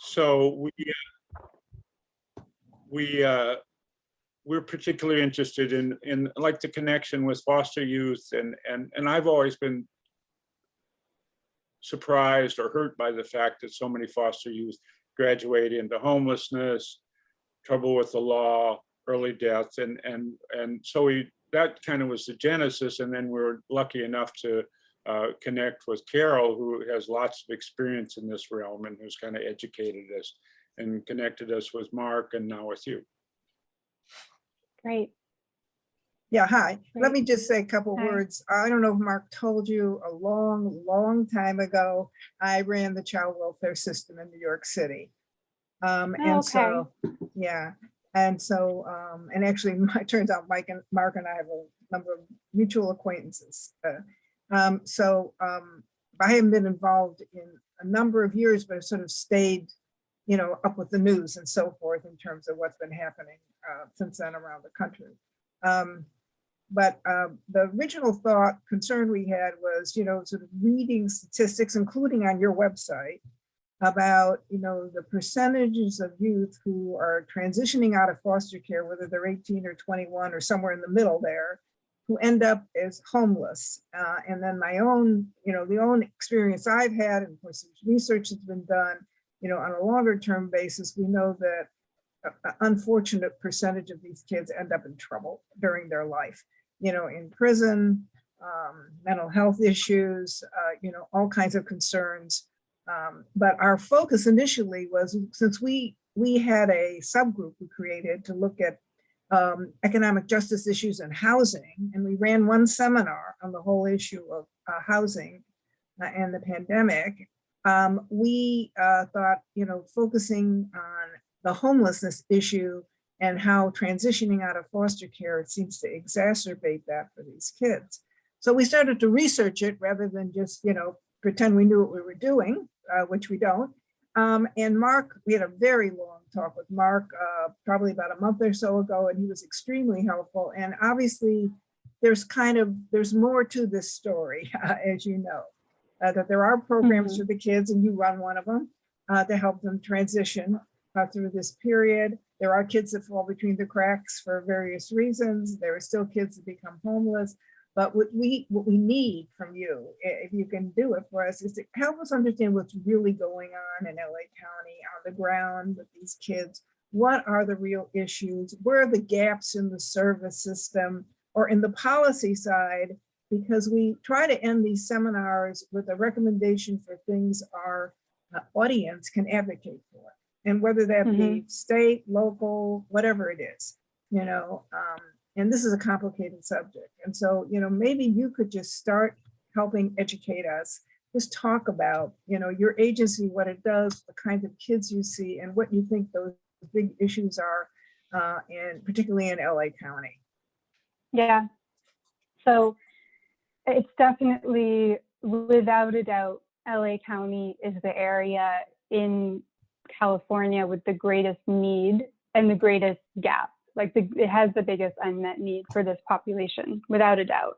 So we're particularly interested in like the connection with foster youth, and I've always been surprised or hurt by the fact that so many foster youth graduate into homelessness, trouble with the law, early death, and so that kind of was the genesis. And then we were lucky enough to connect with Carol, who has lots of experience in this realm and who's kind of educated us and connected us with Mark and now with you. Great. Yeah, hi. Great. Let me just say a couple Hi. words. I don't know if Mark told you, a long, long time ago, I ran the child welfare system in New York City. And so, yeah. And so, and actually, it turns out Mark and I have a number of mutual acquaintances. I haven't been involved in a number of years, but I've sort of stayed, you know, up with the news and so forth in terms of what's been happening since then around the country. But the original concern we had was, you know, sort of reading statistics, including on your website, about, you know, the percentages of youth who are transitioning out of foster care, whether they're 18 or 21 or somewhere in the middle there, who end up as homeless. And then my own, you know, the own experience I've had, and of course, research has been done, you know, on a longer term basis, we know that an unfortunate percentage of these kids end up in trouble during their life, you know, in prison, mental health issues, you know, all kinds of concerns. But our focus initially was, since we had a subgroup we created to look at economic justice issues and housing, and we ran one seminar on the whole issue of housing and the pandemic. We thought, you know, focusing on the homelessness issue and how transitioning out of foster care, it seems to exacerbate that for these kids. So we started to research it rather than just, you know, pretend we knew what we were doing, which we don't. And Mark, we had a very long talk with Mark, probably about a month or so ago, and he was extremely helpful. And obviously, there's more to this story, as you know, that there are programs for the kids, and you run one of them to help them transition through this period. There are kids that fall between the cracks for various reasons. There are still kids that become homeless. But what we need from you, if you can do it for us, is to help us understand what's really going on in LA County on the ground with these kids. What are the real issues? Where are the gaps in the service system or in the policy side? Because we try to end these seminars with a recommendation for things our audience can advocate for. And whether that be state, local, whatever it is, you know, and this is a complicated subject. And so, you know, maybe you could just start helping educate us, just talk about, you know, your agency, what it does, the kinds of kids you see, and what you think those big issues are, and particularly in LA County. Yeah, so it's definitely, without a doubt, LA County is the area in California with the greatest need and the greatest gap. Like it has the biggest unmet need for this population, without a doubt.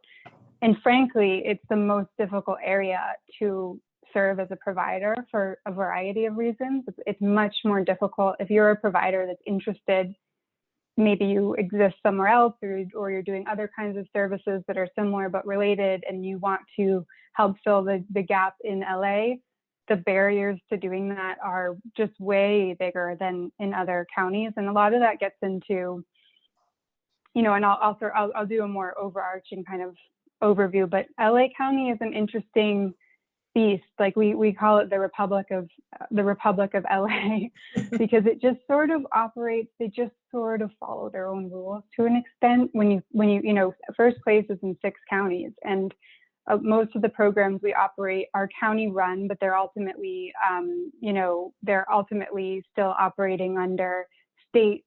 And frankly, it's the most difficult area to serve as a provider for a variety of reasons. It's much more difficult if you're a provider that's interested, maybe you exist somewhere else, or you're doing other kinds of services that are similar but related, and you want to help fill the gap in LA. The barriers to doing that are just way bigger than in other counties. And a lot of that gets into, you know, and I'll do a more overarching kind of overview, but LA County is an interesting beast. Like we call it the Republic of LA because it just sort of operates, they just sort of follow their own rules to an extent. When you know, first place is in 6 counties, and most of the programs we operate are county run, but they're ultimately, you know, they're ultimately still operating under state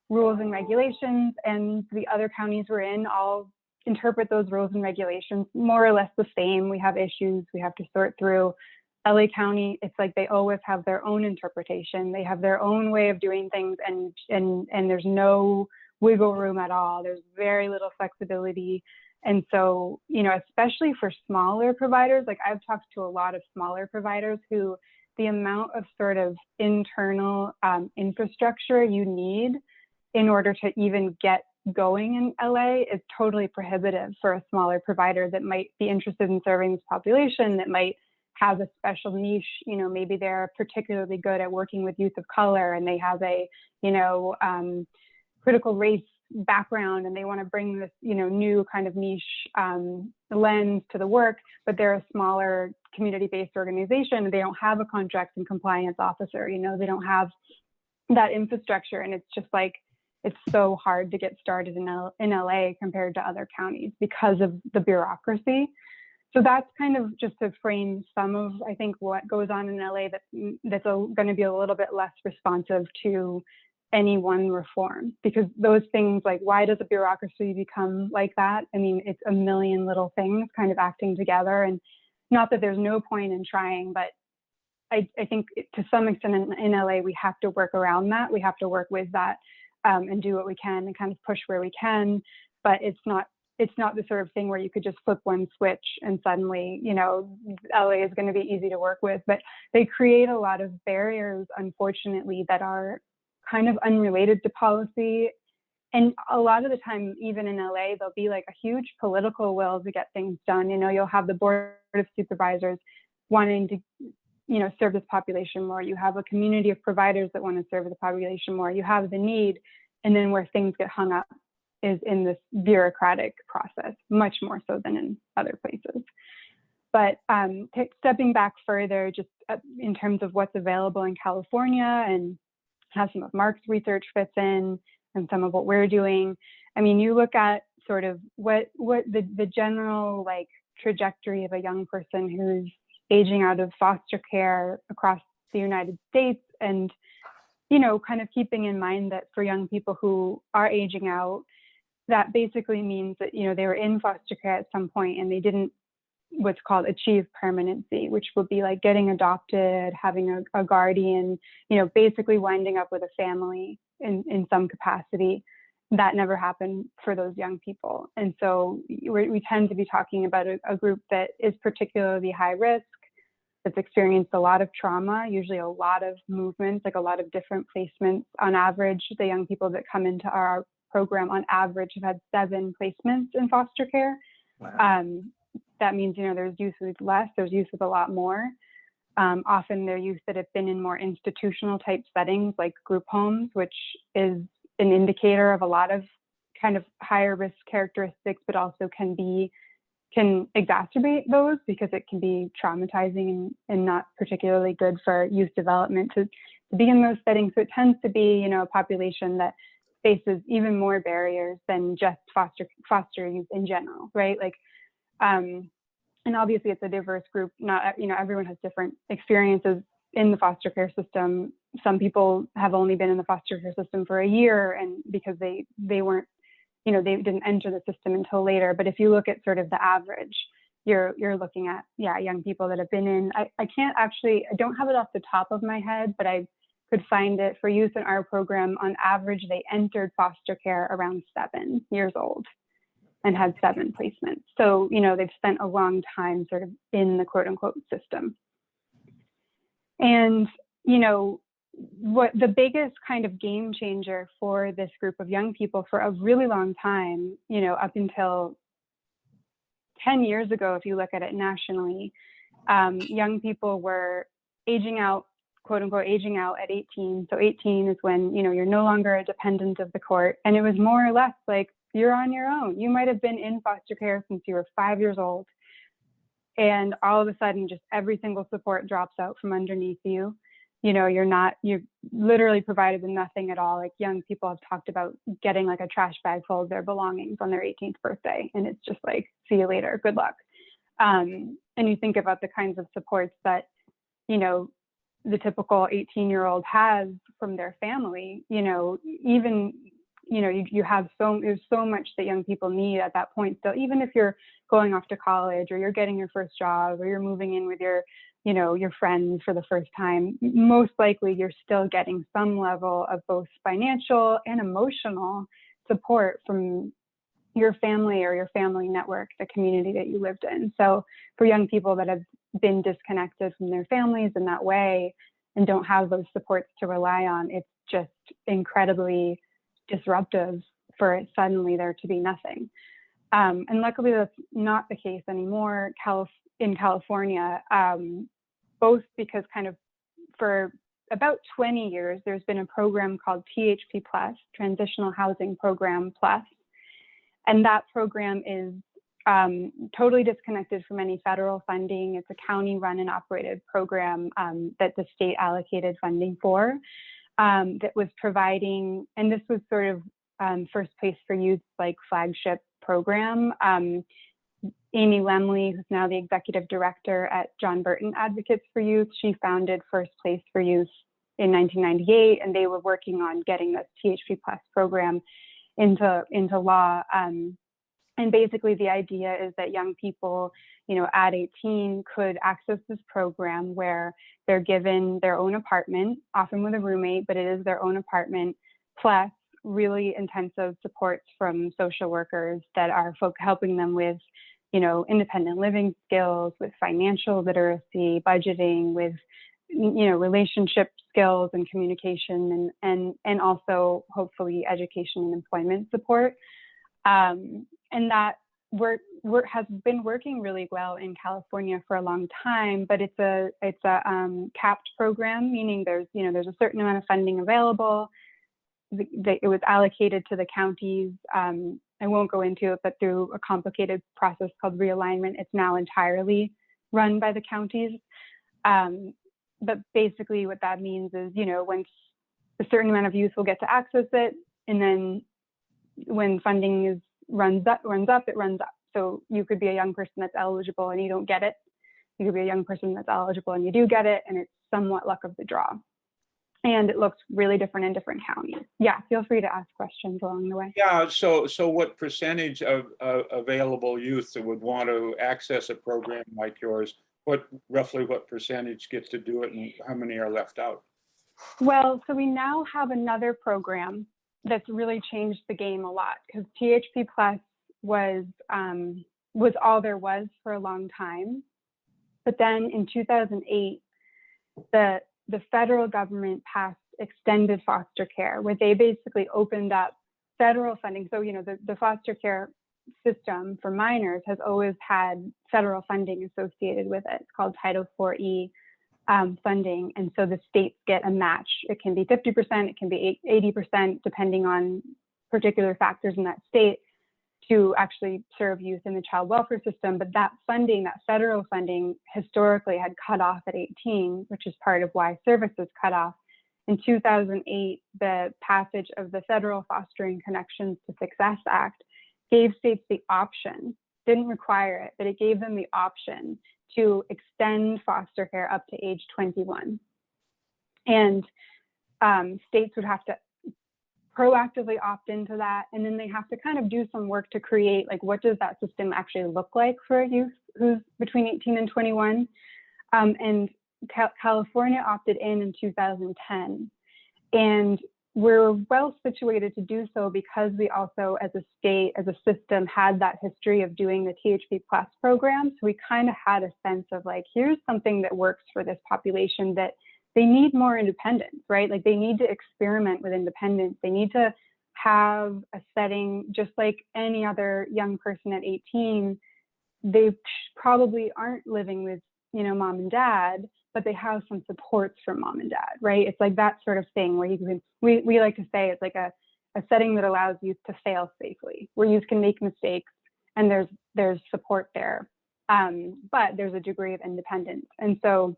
rules and regulations, and the other counties we're in all interpret those rules and regulations more or less the same. We have issues we have to sort through. LA County, it's like they always have their own interpretation. They have their own way of doing things, and there's no wiggle room at all. There's very little flexibility. And so, you know, especially for smaller providers, like I've talked to a lot of smaller providers who the amount of sort of internal infrastructure you need in order to even get going in LA is totally prohibitive for a smaller provider that might be interested in serving this population, that might have a special niche. You know, maybe they're particularly good at working with youth of color and they have a, you know, critical race background and they want to bring this, you know, new kind of niche lens to the work, but they're a smaller community-based organization and they don't have a contracts and compliance officer, you know, they don't have that infrastructure. And it's just like, it's so hard to get started in LA compared to other counties because of the bureaucracy. So that's kind of just to frame some of, I think, what goes on in LA that's going to be a little bit less responsive to any one reform, because those things like, why does a bureaucracy become like that? I mean, it's a million little things kind of acting together, and not that there's no point in trying, but I think to some extent in LA, we have to work around that. We have to work with that and do what we can and kind of push where we can, but it's not the sort of thing where you could just flip one switch and suddenly, you know, LA is going to be easy to work with. But they create a lot of barriers, unfortunately, that are kind of unrelated to policy. And a lot of the time, even in LA, there'll be like a huge political will to get things done. You know, you'll have the board of supervisors wanting to, you know, serve this population more. You have a community of providers that want to serve the population more. You have the need, and then where things get hung up is in this bureaucratic process, much more so than in other places. But stepping back further, just in terms of what's available in California and how some of Mark's research fits in and some of what we're doing. I mean, you look at sort of what the general like trajectory of a young person who's aging out of foster care across the United States, and, you know, kind of keeping in mind that for young people who are aging out, that basically means that, you know, they were in foster care at some point and they didn't what's called achieve permanency, which would be like getting adopted, having a guardian, you know, basically winding up with a family in some capacity. That never happened for those young people. And so we tend to be talking about a group that is particularly high risk, that's experienced a lot of trauma, usually a lot of movements, like a lot of different placements. On average, the young people that come into our program on average have had 7 placements in foster care. Wow. That means, you know, there's youth with less, there's youth with a lot more. Often they're youth that have been in more institutional type settings like group homes, which is an indicator of a lot of kind of higher risk characteristics, but also can exacerbate those because it can be traumatizing and not particularly good for youth development to be in those settings. So it tends to be, you know, a population that faces even more barriers than just foster youth in general, right? Like, and obviously it's a diverse group. Not, you know, everyone has different experiences in the foster care system. Some people have only been in the foster care system for a year, and because they weren't, you know, they didn't enter the system until later. But if you look at sort of the average, you're looking at, yeah, young people that have been in, I don't have it off the top of my head, but I could find it for youth in our program. On average, they entered foster care around 7 years old and had 7 placements. So, you know, they've spent a long time sort of in the quote unquote system. And, you know, what the biggest kind of game changer for this group of young people for a really long time, you know, up until 10 years ago, if you look at it nationally, young people were aging out, quote unquote, aging out at 18. So 18 is when, you know, you're no longer a dependent of the court. And it was more or less like, you're on your own. You might have been in foster care since you were 5 years old. And all of a sudden, just every single support drops out from underneath you. You know, you're literally provided with nothing at all. Like young people have talked about getting like a trash bag full of their belongings on their 18th birthday. And it's just like, see you later, good luck. And you think about the kinds of supports that, you know, the typical 18-year-old has from their family, you know, even, you know, there's so much that young people need at that point. So even if you're going off to college or you're getting your first job or you're moving in with your, you know, your friends for the first time, most likely you're still getting some level of both financial and emotional support from your family or your family network, the community that you lived in. So for young people that have been disconnected from their families in that way and don't have those supports to rely on, it's just incredibly disruptive for it suddenly there to be nothing. And luckily that's not the case anymore in California, both because kind of for about 20 years, there's been a program called THP Plus, Transitional Housing Program Plus. And that program is totally disconnected from any federal funding. It's a county run and operated program that the state allocated funding for, that was providing, and this was sort of First Place for Youth, like flagship program. Amy Lemley, who's now the executive director at John Burton Advocates for Youth, she founded First Place for Youth in 1998, and they were working on getting this THP Plus program into law. And basically the idea is that young people, you know, at 18 could access this program where they're given their own apartment, often with a roommate, but it is their own apartment, plus really intensive supports from social workers that are helping them with, you know, independent living skills, with financial literacy, budgeting, with, you know, relationship skills and communication, and also hopefully education and employment support. And that work has been working really well in California for a long time, but it's a capped program, meaning there's a certain amount of funding available. It was allocated to the counties. I won't go into it, but through a complicated process called realignment, it's now entirely run by the counties. But basically what that means is, you know, once a certain amount of youth will get to access it, and then when funding runs up. So you could be a young person that's eligible and you don't get it. You could be a young person that's eligible and you do get it, and it's somewhat luck of the draw. And it looks really different in different counties. Yeah, feel free to ask questions along the way. Yeah, so what percentage of available youth that would want to access a program like yours, roughly what percentage get to do it, and how many are left out? Well, so we now have another program that's really changed the game a lot, because THP Plus was all there was for a long time. But then in 2008, the federal government passed extended foster care, where they basically opened up federal funding. So, you know, the foster care system for minors has always had federal funding associated with it. It's called Title IV-E funding. And so the states get a match. It can be 50%, it can be 80%, depending on particular factors in that state, to actually serve youth in the child welfare system. But that funding, that federal funding, historically had cut off at 18, which is part of why services cut off. In 2008, the passage of the Federal Fostering Connections to Success Act gave states the option, didn't require it, but it gave them the option to extend foster care up to age 21. And states would have to proactively opt into that, and then they have to kind of do some work to create, like, what does that system actually look like for a youth who's between 18 and 21? And California opted in 2010, and we're well situated to do so because we also, as a state, as a system, had that history of doing the THP Plus program. So we kind of had a sense of, like, here's something that works for this population, that they need more independence, right? Like, they need to experiment with independence. They need to have a setting just like any other young person at 18. They probably aren't living with, you know, mom and dad, but they have some supports from mom and dad, right? It's like that sort of thing where you can, we like to say it's like a setting that allows youth to fail safely, where youth can make mistakes and there's support there, but there's a degree of independence. And so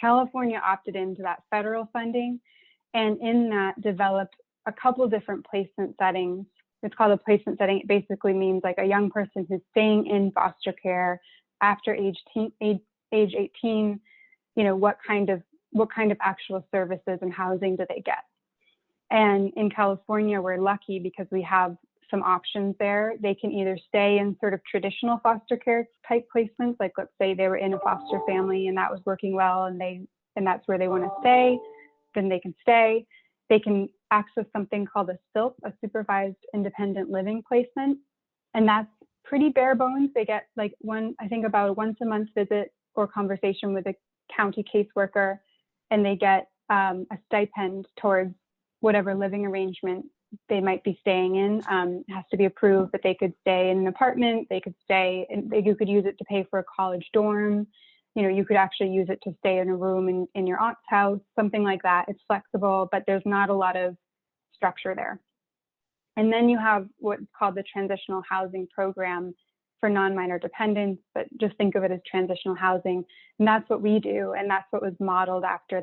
California opted into that federal funding, and in that developed a couple different placement settings. It's called a placement setting. It basically means like a young person who's staying in foster care after age 18, you know, what kind of actual services and housing do they get? And in California, we're lucky because we have some options there. They can either stay in sort of traditional foster care type placements, like let's say they were in a foster family and that was working well, and that's where they want to stay, then they can stay. They can access something called a SILP, a supervised independent living placement, and that's pretty bare bones. They get like about a once a month visit or conversation with a county caseworker, and they get a stipend towards whatever living arrangement they might be staying in. It has to be approved, but they could stay in an apartment, they could stay, and you could use it to pay for a college dorm. You know, you could actually use it to stay in a room in your aunt's house, something like that. It's flexible, but there's not a lot of structure there. And then you have what's called the Transitional Housing Program for non-minor dependents, but just think of it as transitional housing. And that's what we do. And that's what was modeled after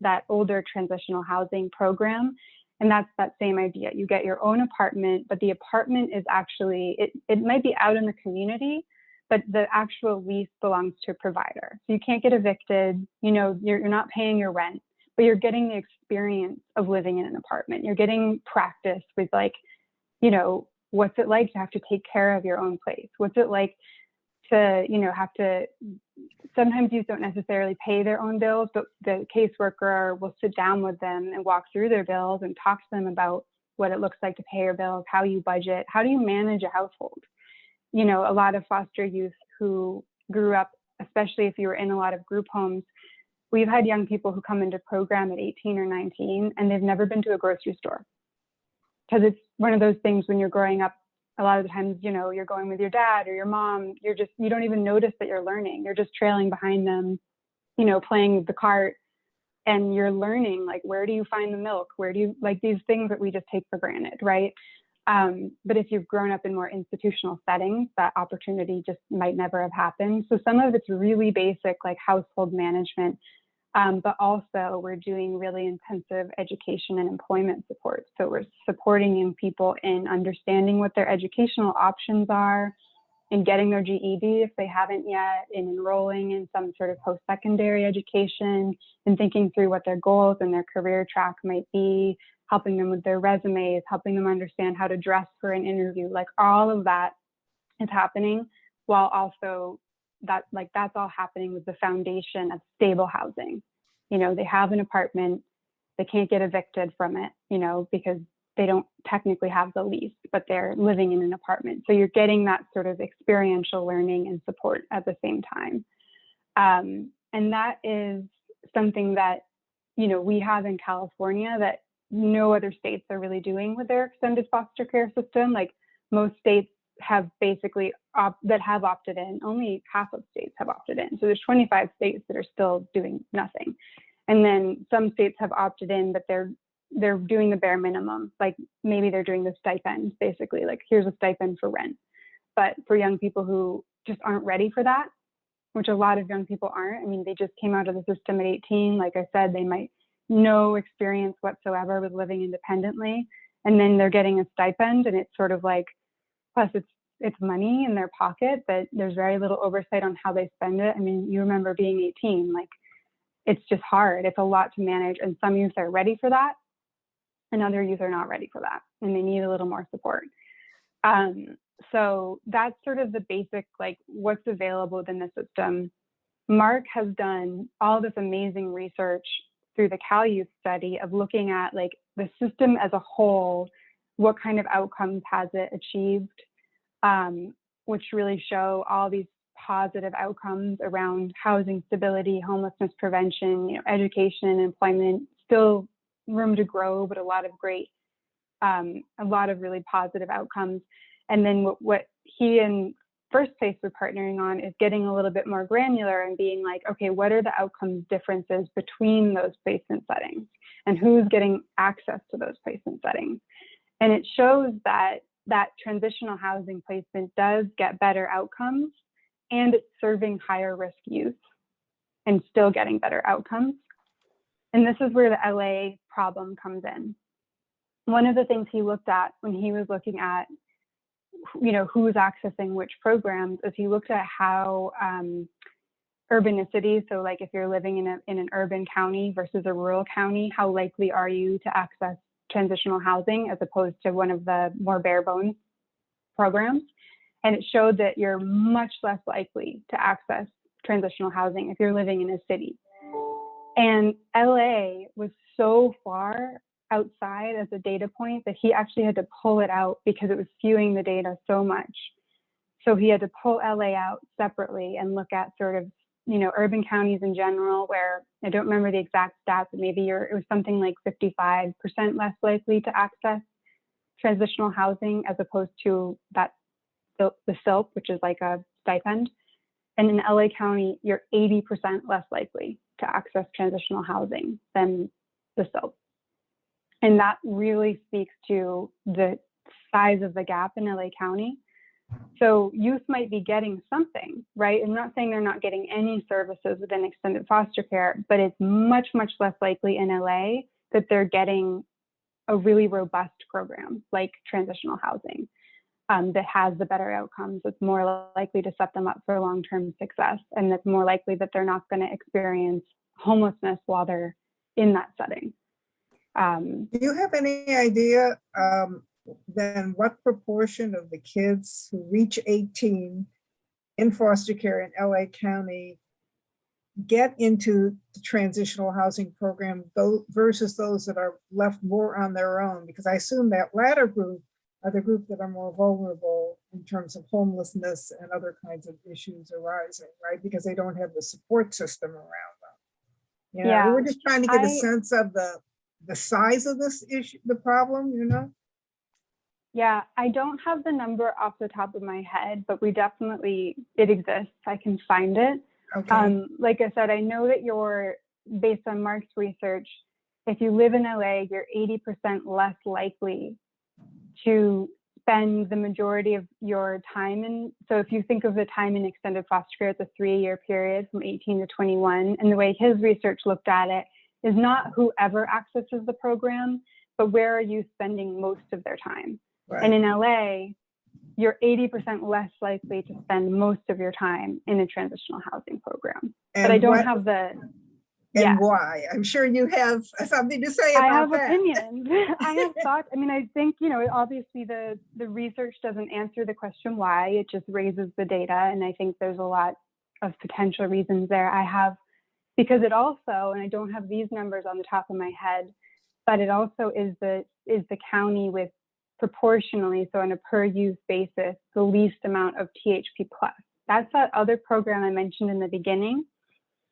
that older transitional housing program. And that's that same idea. You get your own apartment, but the apartment is actually, it might be out in the community, but the actual lease belongs to a provider. So you can't get evicted, you know, you're not paying your rent, but you're getting the experience of living in an apartment. You're getting practice with, like, you know, what's it like to have to take care of your own place? What's it like to, you know, have to, sometimes you don't necessarily pay their own bills, but the caseworker will sit down with them and walk through their bills and talk to them about what it looks like to pay your bills, how you budget, how do you manage a household? You know, a lot of foster youth who grew up, especially if you were in a lot of group homes, we've had young people who come into program at 18 or 19 and they've never been to a grocery store. Because it's one of those things when you're growing up, a lot of the times, you know, you're going with your dad or your mom, you don't even notice that you're learning. You're just trailing behind them, you know, playing the cart, and you're learning, like, where do you find the milk? Where do you, like, these things that we just take for granted, right? But if you've grown up in more institutional settings, that opportunity just might never have happened. So some of it's really basic, like household management, but also we're doing really intensive education and employment support. So we're supporting young people in understanding what their educational options are, in getting their GED if they haven't yet, in enrolling in some sort of post-secondary education, and thinking through what their goals and their career track might be, helping them with their resumes, helping them understand how to dress for an interview. Like, all of that is happening, while also that's all happening with the foundation of stable housing. You know, they have an apartment, they can't get evicted from it, you know, because they don't technically have the lease, but they're living in an apartment. So you're getting that sort of experiential learning and support at the same time. And that is something that, you know, we have in California that no other states are really doing with their extended foster care system. Like, most states have basically that have opted in. Only half of states have opted in. So there's 25 states that are still doing nothing. And then some states have opted in, but they're doing the bare minimum. Like, maybe they're doing the stipend, basically, like, here's a stipend for rent. But for young people who just aren't ready for that, which a lot of young people aren't. I mean, they just came out of the system at 18. Like I said, they might no experience whatsoever with living independently. And then they're getting a stipend, and it's sort of like, plus it's money in their pocket, but there's very little oversight on how they spend it. I mean, you remember being 18, like, it's just hard. It's a lot to manage. And some youth are ready for that, and other youth are not ready for that, and they need a little more support. So that's sort of the basic, like, what's available within the system. Mark has done all this amazing research through the Cal Youth study of looking at, like, the system as a whole, what kind of outcomes has it achieved, which really show all these positive outcomes around housing stability, homelessness prevention, you know, education and employment. Still room to grow, but a lot of really positive outcomes. And then what he and First Place we're partnering on is getting a little bit more granular and being like, okay, what are the outcomes differences between those placement settings, and who's getting access to those placement settings? And it shows that transitional housing placement does get better outcomes, and it's serving higher risk youth and still getting better outcomes. And this is where the LA problem comes in. One of the things he looked at when he was looking at, you know, who's accessing which programs, is he looked at how urbanicity, so like if you're living in an urban county versus a rural county, how likely are you to access transitional housing as opposed to one of the more bare bones programs. And it showed that you're much less likely to access transitional housing if you're living in a city. And LA was so far outside as a data point that he actually had to pull it out because it was skewing the data so much. So he had to pull LA out separately and look at sort of urban counties in general, where I don't remember the exact stats, but maybe it was something like 55% less likely to access transitional housing as opposed to the SILP, which is like a stipend. And in LA County, you're 80% less likely to access transitional housing than the SILP. And that really speaks to the size of the gap in LA County. So youth might be getting something, right? I'm not saying they're not getting any services within extended foster care, but it's much, much less likely in LA that they're getting a really robust program like transitional housing that has the better outcomes. It's more likely to set them up for long-term success, and it's more likely that they're not going to experience homelessness while they're in that setting. Do you have any idea then what proportion of the kids who reach 18 in foster care in LA County get into the transitional housing program versus those that are left more on their own? Because I assume that latter group are the group that are more vulnerable in terms of homelessness and other kinds of issues arising, right? Because they don't have the support system around them. Yeah, we're just trying to get a sense of the size of this issue, the problem, Yeah, I don't have the number off the top of my head, but it exists. I can find it. Okay. Like I said, I know that based on Mark's research, if you live in LA, you're 80% less likely to spend the majority of your time in. So if you think of the time in extended foster care, it's a 3-year period from 18 to 21. And the way his research looked at it is not whoever accesses the program, but where are you spending most of their time? Right. And in LA, you're 80% less likely to spend most of your time in a transitional housing program. But I don't have And why? I'm sure you have something to say about that. I have opinions. I have thoughts. I mean, I think, obviously the research doesn't answer the question why, it just raises the data. And I think there's a lot of potential reasons there. Because it also, and I don't have these numbers on the top of my head, but it also is the county with proportionally, so on a per youth basis, the least amount of THP plus. That's that other program I mentioned in the beginning.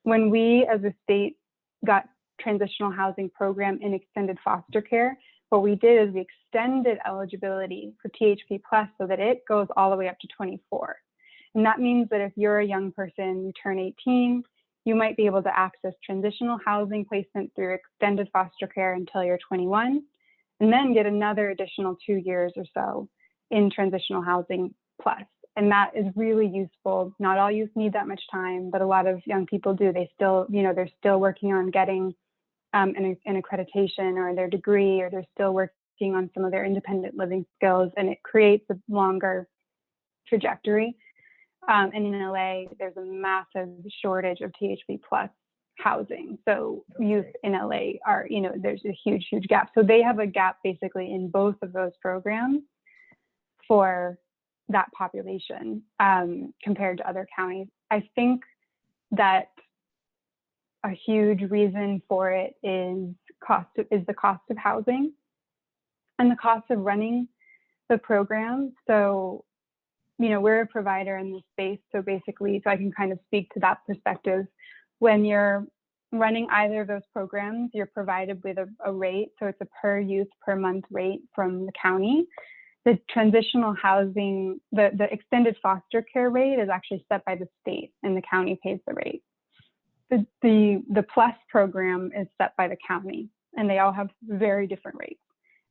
When we as a state got transitional housing program in extended foster care, what we did is we extended eligibility for THP plus so that it goes all the way up to 24. And that means that if you're a young person, you turn 18, you might be able to access transitional housing placement through extended foster care until you're 21, and then get another additional 2 years or so in transitional housing plus. And that is really useful. Not all youth need that much time, but a lot of young people do. They still, they're still working on getting an accreditation or their degree, or they're still working on some of their independent living skills, and it creates a longer trajectory. And in LA, there's a massive shortage of THP plus housing. So youth in LA are, there's a huge, huge gap. So they have a gap basically in both of those programs for that population compared to other counties. I think that a huge reason for it is the cost of housing and the cost of running the program. So, we're a provider in this space. So basically, I can kind of speak to that perspective. When you're running either of those programs, you're provided with a rate. So it's a per youth per month rate from the county. The transitional housing, the extended foster care rate is actually set by the state, and the county pays the rate. The plus program is set by the county, and they all have very different rates.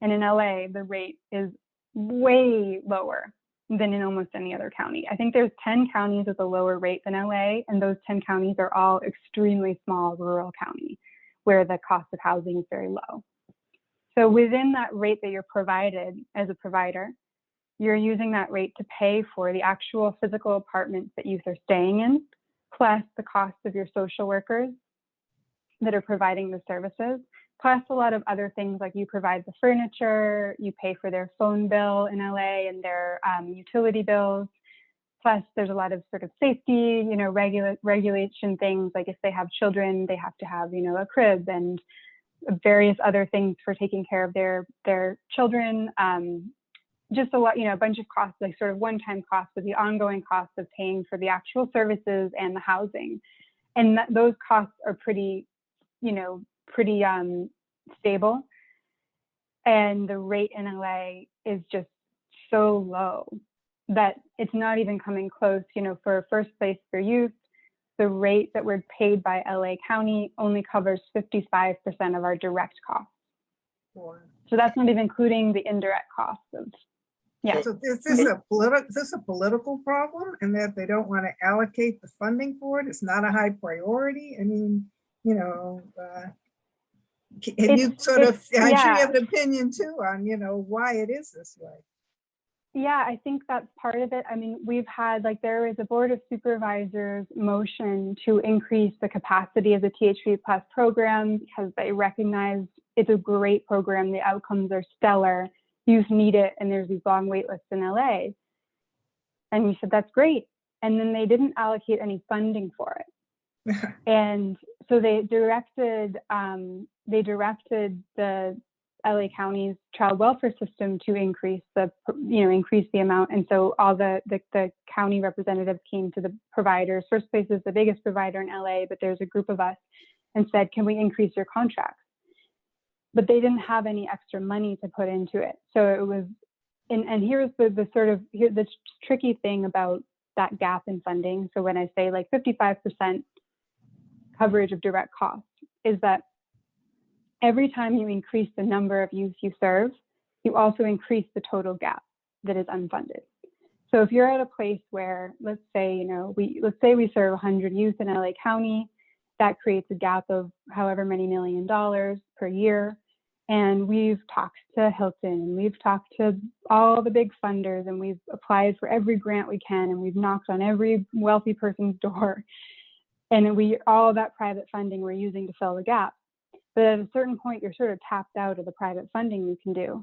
And in LA, the rate is way lower than in almost any other county. I think there's 10 counties with a lower rate than LA, and those 10 counties are all extremely small rural counties where the cost of housing is very low. So within that rate that you're provided as a provider, you're using that rate to pay for the actual physical apartments that youth are staying in, plus the cost of your social workers that are providing the services, plus a lot of other things like you provide the furniture, you pay for their phone bill in LA and their utility bills. Plus there's a lot of sort of safety, regulation things, like if they have children, they have to have, a crib and various other things for taking care of their children. Just a lot, a bunch of costs, like sort of one-time costs, but the ongoing costs of paying for the actual services and the housing. And those costs are pretty, pretty stable. And the rate in LA is just so low that it's not even coming close. For first place for youth, the rate that we're paid by LA County only covers 55% of our direct costs. So that's not even including the indirect costs of, yeah. So is this a political problem, and that they don't want to allocate the funding for it? It's not a high priority. I mean, can you sort of, I'm sure you have an opinion too on, why it is this way. Yeah, I think that's part of it. I mean, we've had, there is a Board of Supervisors motion to increase the capacity of the THP Plus program because they recognize it's a great program. The outcomes are stellar. Youth need it, and there's these long wait lists in LA. And we said, that's great. And then they didn't allocate any funding for it. And so they directed the LA County's child welfare system to increase the amount. And so all the county representatives came to the providers. First Place is the biggest provider in LA, but there's a group of us, and said, can we increase your contracts? But they didn't have any extra money to put into it. So it was, and here's the tricky thing about that gap in funding. So when I say 55% coverage of direct costs, is that every time you increase the number of youth you serve, you also increase the total gap that is unfunded. So if you're at a place where, let's say we serve 100 youth in LA County, that creates a gap of however many $1 million per year. And we've talked to Hilton, and we've talked to all the big funders, and we've applied for every grant we can, and we've knocked on every wealthy person's door. And all that private funding we're using to fill the gap. But at a certain point, you're sort of tapped out of the private funding you can do.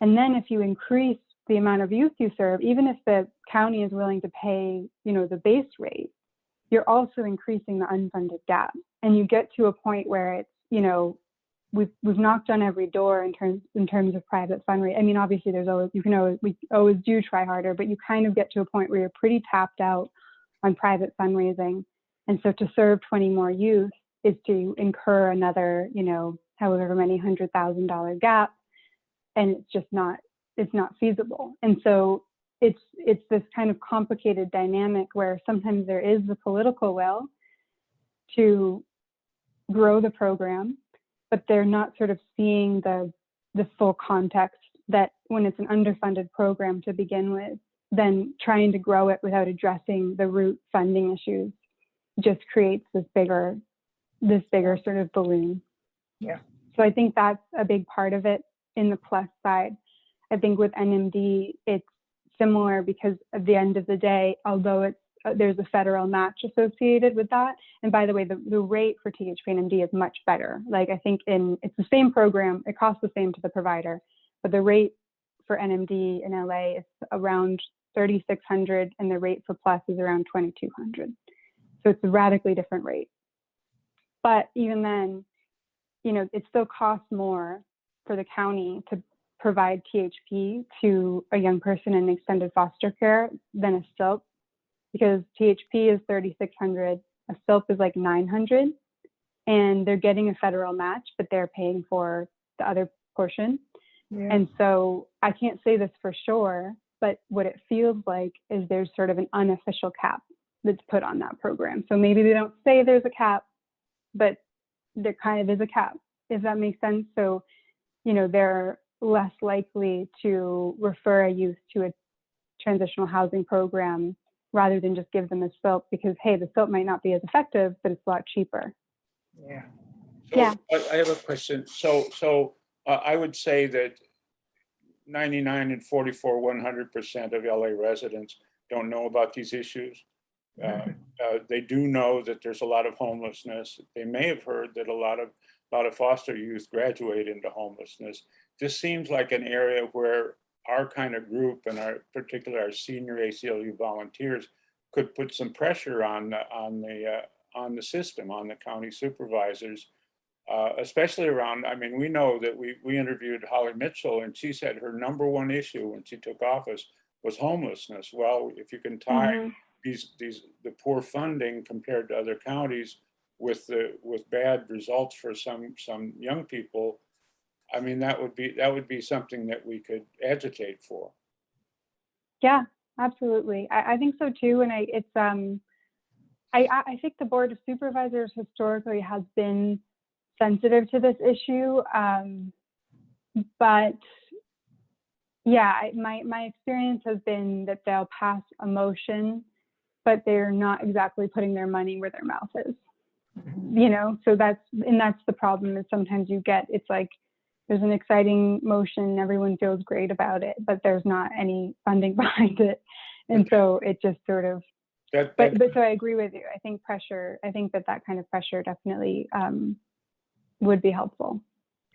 And then if you increase the amount of youth you serve, even if the county is willing to pay, the base rate, you're also increasing the unfunded gap. And you get to a point where it's, we've knocked on every door in terms of private fundraising. I mean, obviously we always do try harder, but you kind of get to a point where you're pretty tapped out on private fundraising. And so to serve 20 more youth is to incur another, however many $100,000 gap. And it's not feasible. And so it's this kind of complicated dynamic where sometimes there is the political will to grow the program, but they're not sort of seeing the full context that when it's an underfunded program to begin with, then trying to grow it without addressing the root funding issues just creates this bigger sort of balloon. Yeah. So I think that's a big part of it in the plus side. I think with NMD, it's similar because at the end of the day, although there's a federal match associated with that. And by the way, the rate for THP NMD is much better. I think it's the same program, it costs the same to the provider, but the rate for NMD in LA is around $3,600 and the rate for plus is around $2,200. So it's a radically different rate. But even then, it still costs more for the county to provide THP to a young person in extended foster care than a SILP, because THP is $3,600, a SILP is $900, and they're getting a federal match, but they're paying for the other portion. Yeah. And so I can't say this for sure, but what it feels like is there's sort of an unofficial cap that's put on that program. So maybe they don't say there's a cap, but there kind of is a cap, if that makes sense. So, they're less likely to refer a youth to a transitional housing program rather than just give them a SILP because, hey, the SILP might not be as effective, but it's a lot cheaper. Yeah. So Yeah. I have a question. So I would say that 99 and 44, 100% of LA residents don't know about these issues. They do know that there's a lot of homelessness. They may have heard that a lot of foster youth graduate into homelessness. This seems like an area where our kind of group and particularly our senior ACLU volunteers could put some pressure on the system, on the county supervisors, especially around, we know that we interviewed Holly Mitchell, and she said her number one issue when she took office was homelessness. Well, if you can tie the poor funding compared to other counties with bad results for some young people, I mean, that would be something that we could agitate for. Yeah, absolutely. I think so too. And I think the Board of Supervisors historically has been sensitive to this issue. But yeah, my experience has been that they'll pass a motion, but they're not exactly putting their money where their mouth is. You know, so that's the problem, is sometimes it's like there's an exciting motion, everyone feels great about it, but there's not any funding behind it. And so it just sort of, but so I agree with you. I think that kind of pressure definitely would be helpful.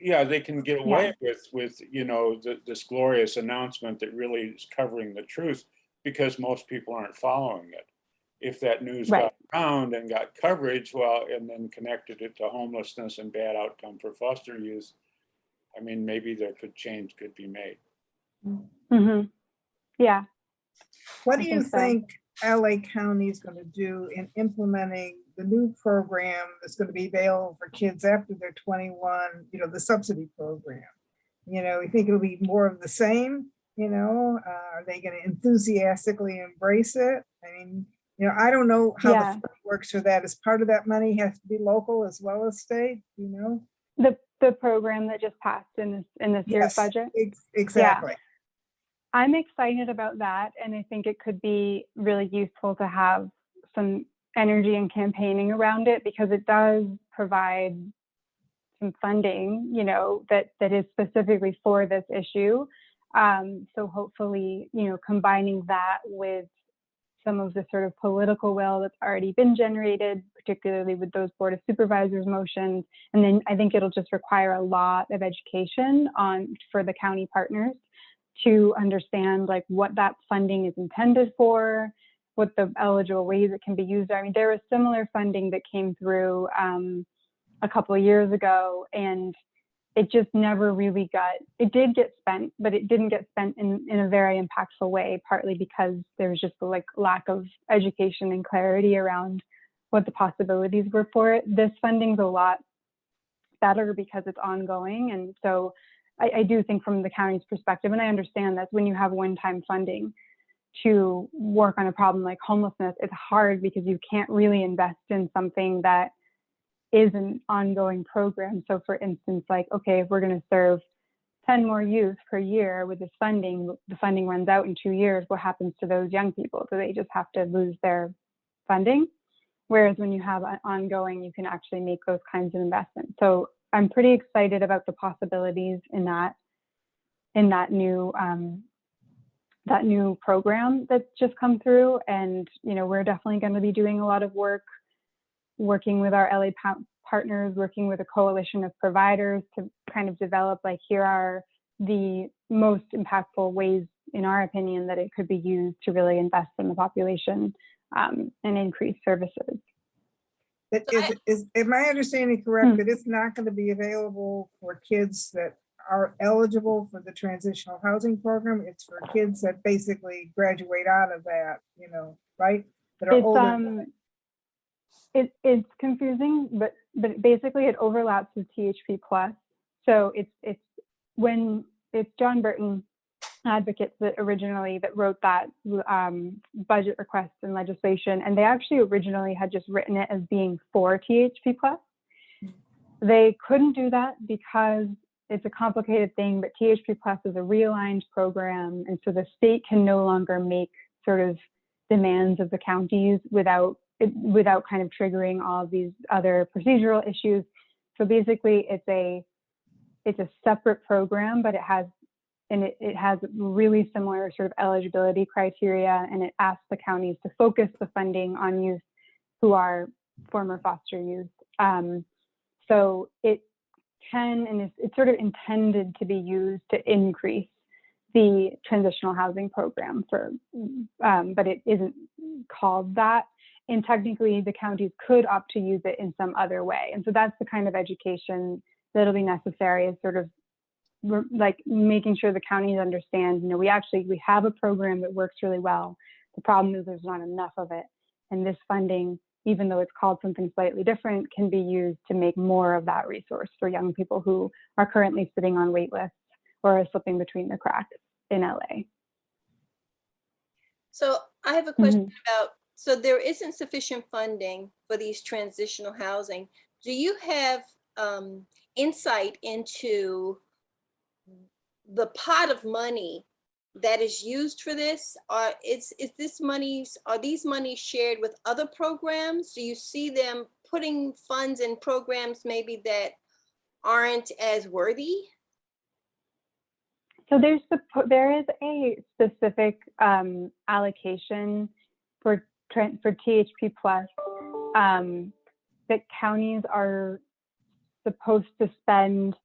Yeah, they can get away with you know, this glorious announcement that really is covering the truth, because most people aren't following it. If that news got around and got coverage, well, and then connected it to homelessness and bad outcome for foster youth, I mean, maybe change could be made. Mm-hmm. Yeah. What do you think LA County is going to do in implementing the new program that's going to be available for kids after they're 21, you know, the subsidy program? You know, you think it'll be more of the same? You know, are they going to enthusiastically embrace it? I mean, you know, I don't know how the funding works for that. As part of that money has to be local as well as state, you know? The program that just passed in this year's budget? Exactly. Yeah. I'm excited about that, and I think it could be really useful to have some energy and campaigning around it, because it does provide some funding, you know, that is specifically for this issue. So hopefully, you know, combining that with some of the sort of political will that's already been generated, particularly with those Board of Supervisors motions. And then I think it'll just require a lot of education for the county partners to understand like what that funding is intended for, what the eligible ways it can be used. I mean, there was similar funding that came through a couple of years ago, and it just never really it did get spent, but it didn't get spent in a very impactful way, partly because there was just like lack of education and clarity around what the possibilities were for it. This funding's a lot better because it's ongoing. And so I do think from the county's perspective, and I understand that when you have one-time funding to work on a problem like homelessness, it's hard because you can't really invest in something that is an ongoing program. So for instance, like, okay, if we're going to serve 10 more youth per year with this funding, the funding runs out in 2 years, what happens to those young people? Do they just have to lose their funding? Whereas when you have an ongoing, you can actually make those kinds of investments. So I'm pretty excited about the possibilities in that new program that's just come through. And, you know, we're definitely going to be doing a lot of work, working with our LA partners, working with a coalition of providers to kind of develop, like, here are the most impactful ways, in our opinion, that it could be used to really invest in the population and increase services. Is my understanding correct that it's not going to be available for kids that are eligible for the transitional housing program? It's for kids that basically graduate out of that, you know, right? That are older. It's confusing, but basically it overlaps with THP plus. So it's John Burton advocates that wrote that budget request and legislation, and they actually originally had just written it as being for THP plus. They couldn't do that because it's a complicated thing, but THP plus is a realigned program, and so the state can no longer make sort of demands of the counties without kind of triggering all of these other procedural issues. So basically it's a separate program, but it has really similar sort of eligibility criteria, and it asks the counties to focus the funding on youth who are former foster youth. So it can, and it's sort of intended to be used to increase the transitional housing program but it isn't called that. And technically the counties could opt to use it in some other way. And so that's the kind of education that'll be necessary, is sort of like making sure the counties understand, you know, we have a program that works really well The problem is there's not enough of it. And this funding, even though it's called something slightly different, can be used to make more of that resource for young people who are currently sitting on wait lists or are slipping between the cracks in LA. So I have a question about, so there isn't sufficient funding for these transitional housing. Do you have insight into the pot of money that is used for this? Or is this money, are these monies shared with other programs? Do you see them putting funds in programs maybe that aren't as worthy? So there is a specific allocation for THP Plus that counties are supposed to spend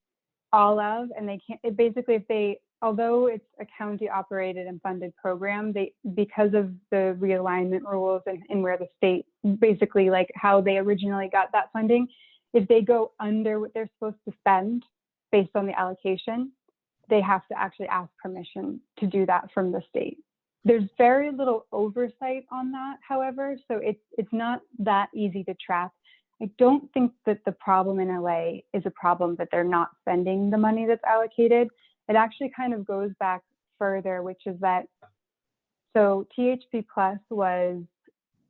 all of, and they can't. Basically, if they, although it's a county operated and funded program, they, because of the realignment rules and where the state, basically like how they originally got that funding, if they go under what they're supposed to spend based on the allocation, they have to actually ask permission to do that from the state. There's very little oversight on that, however, so it's not that easy to track. I don't think that the problem in LA is a problem that they're not spending the money that's allocated. It actually kind of goes back further, which is that, so THP Plus was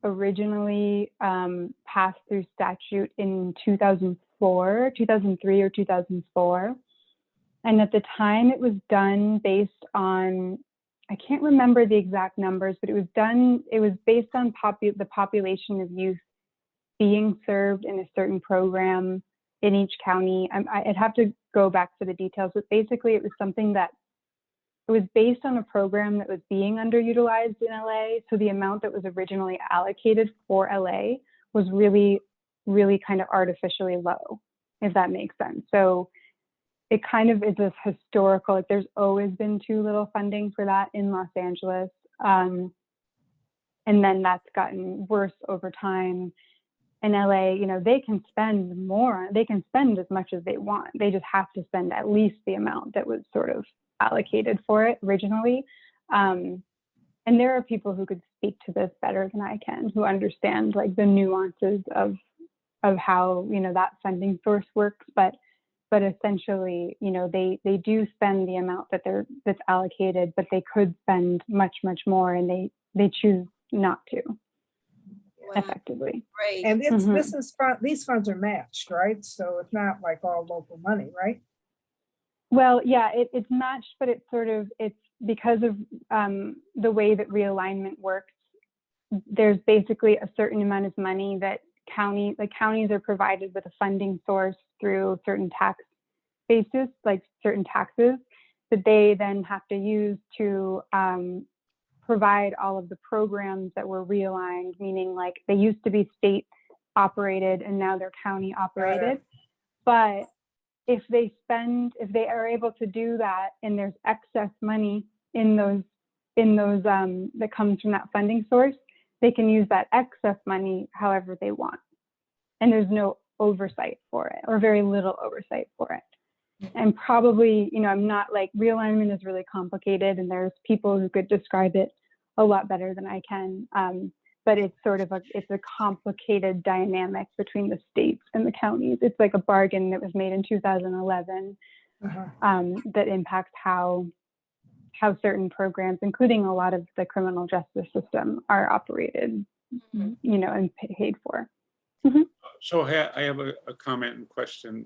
originally passed through statute in 2003 or 2004. And at the time it was done based on, I can't remember the exact numbers, but it was based on the population of youth being served in a certain program in each county. I'd have to go back to the details, but basically it was something that, it was based on a program that was being underutilized in LA. So the amount that was originally allocated for LA was really, really kind of artificially low, if that makes sense. So it kind of is this historical, like there's always been too little funding for that in Los Angeles. And then that's gotten worse over time. In LA, you know, they can spend more, they can spend as much as they want. They just have to spend at least the amount that was sort of allocated for it originally. And there are people who could speak to this better than I can, who understand like the nuances of how, you know, that funding source works. But essentially, you know, they do spend the amount that's allocated, but they could spend much, much more, and they choose not to. Wow. Effectively. Right. And these funds are matched, right? So it's not like all local money, right? Well, yeah, it's matched, but it's because of the way that realignment works. There's basically a certain amount of money that counties are provided with a funding source through certain tax bases, like certain taxes, that they then have to use to provide all of the programs that were realigned, meaning like they used to be state operated and now they're county operated. But if they are able to do that and there's excess money in those that comes from that funding source, they can use that excess money however they want. And there's no oversight for it, or very little oversight for it. And probably, you know, I'm not like, realignment is really complicated and there's people who could describe it a lot better than I can. But it's sort of it's a complicated dynamic between the states and the counties. It's like a bargain that was made in 2011 that impacts how certain programs, including a lot of the criminal justice system, are operated, you know, and paid for. So I have a comment and question.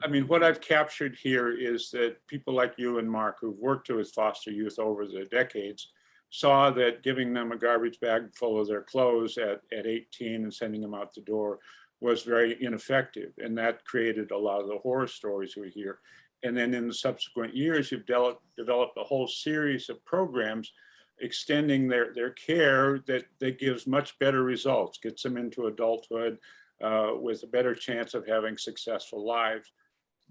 I mean, what I've captured here is that people like you and Mark, who've worked with foster youth over the decades, saw that giving them a garbage bag full of their clothes at 18 and sending them out the door was very ineffective. And that created a lot of the horror stories we hear. And then in the subsequent years, you've developed a whole series of programs extending their care that gives much better results, gets them into adulthood with a better chance of having successful lives.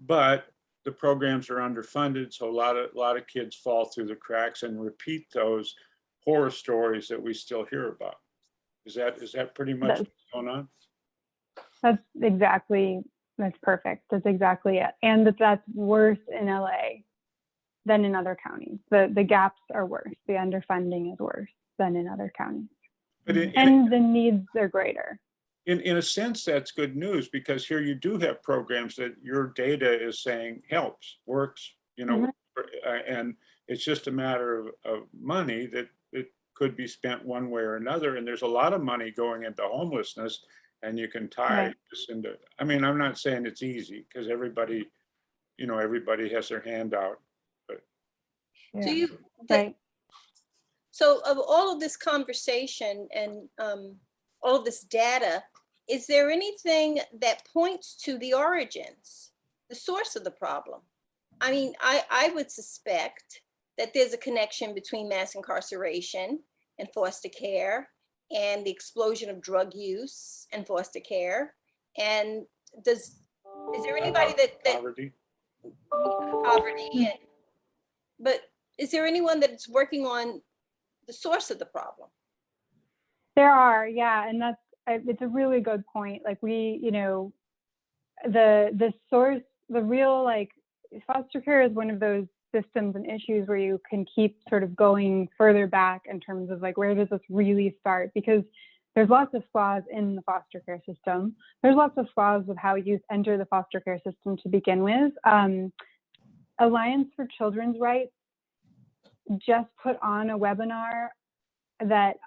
But the programs are underfunded, so a lot of kids fall through the cracks and repeat those horror stories that we still hear about. Is that pretty much what's going on? That's perfect. That's exactly it. And that's worse in LA than in other counties. The gaps are worse. The underfunding is worse. than in other counties. But And the needs are greater. in a sense, that's good news, because here you do have programs that your data is saying helps, works, you know, and it's just a matter of money that it could be spent one way or another. And there's a lot of money going into homelessness, and you can tie this into, I mean, I'm not saying it's easy, because everybody, you know, everybody has their hand out. Do Yeah. you, Right. so of all of this conversation and all of this data, is there anything that points to the origins, the source of the problem? I mean, I would suspect that there's a connection between mass incarceration and foster care and the explosion of drug use and foster care. And is there anybody that Poverty. poverty, but is there anyone that's working on the source of the problem? There are, yeah, and it's a really good point. Like we, you know, the source, the real, like, foster care is one of those systems and issues where you can keep sort of going further back in terms of like, where does this really start? Because there's lots of flaws in the foster care system. There's lots of flaws with how youth enter the foster care system to begin with. Alliance for Children's Rights just put on a webinar that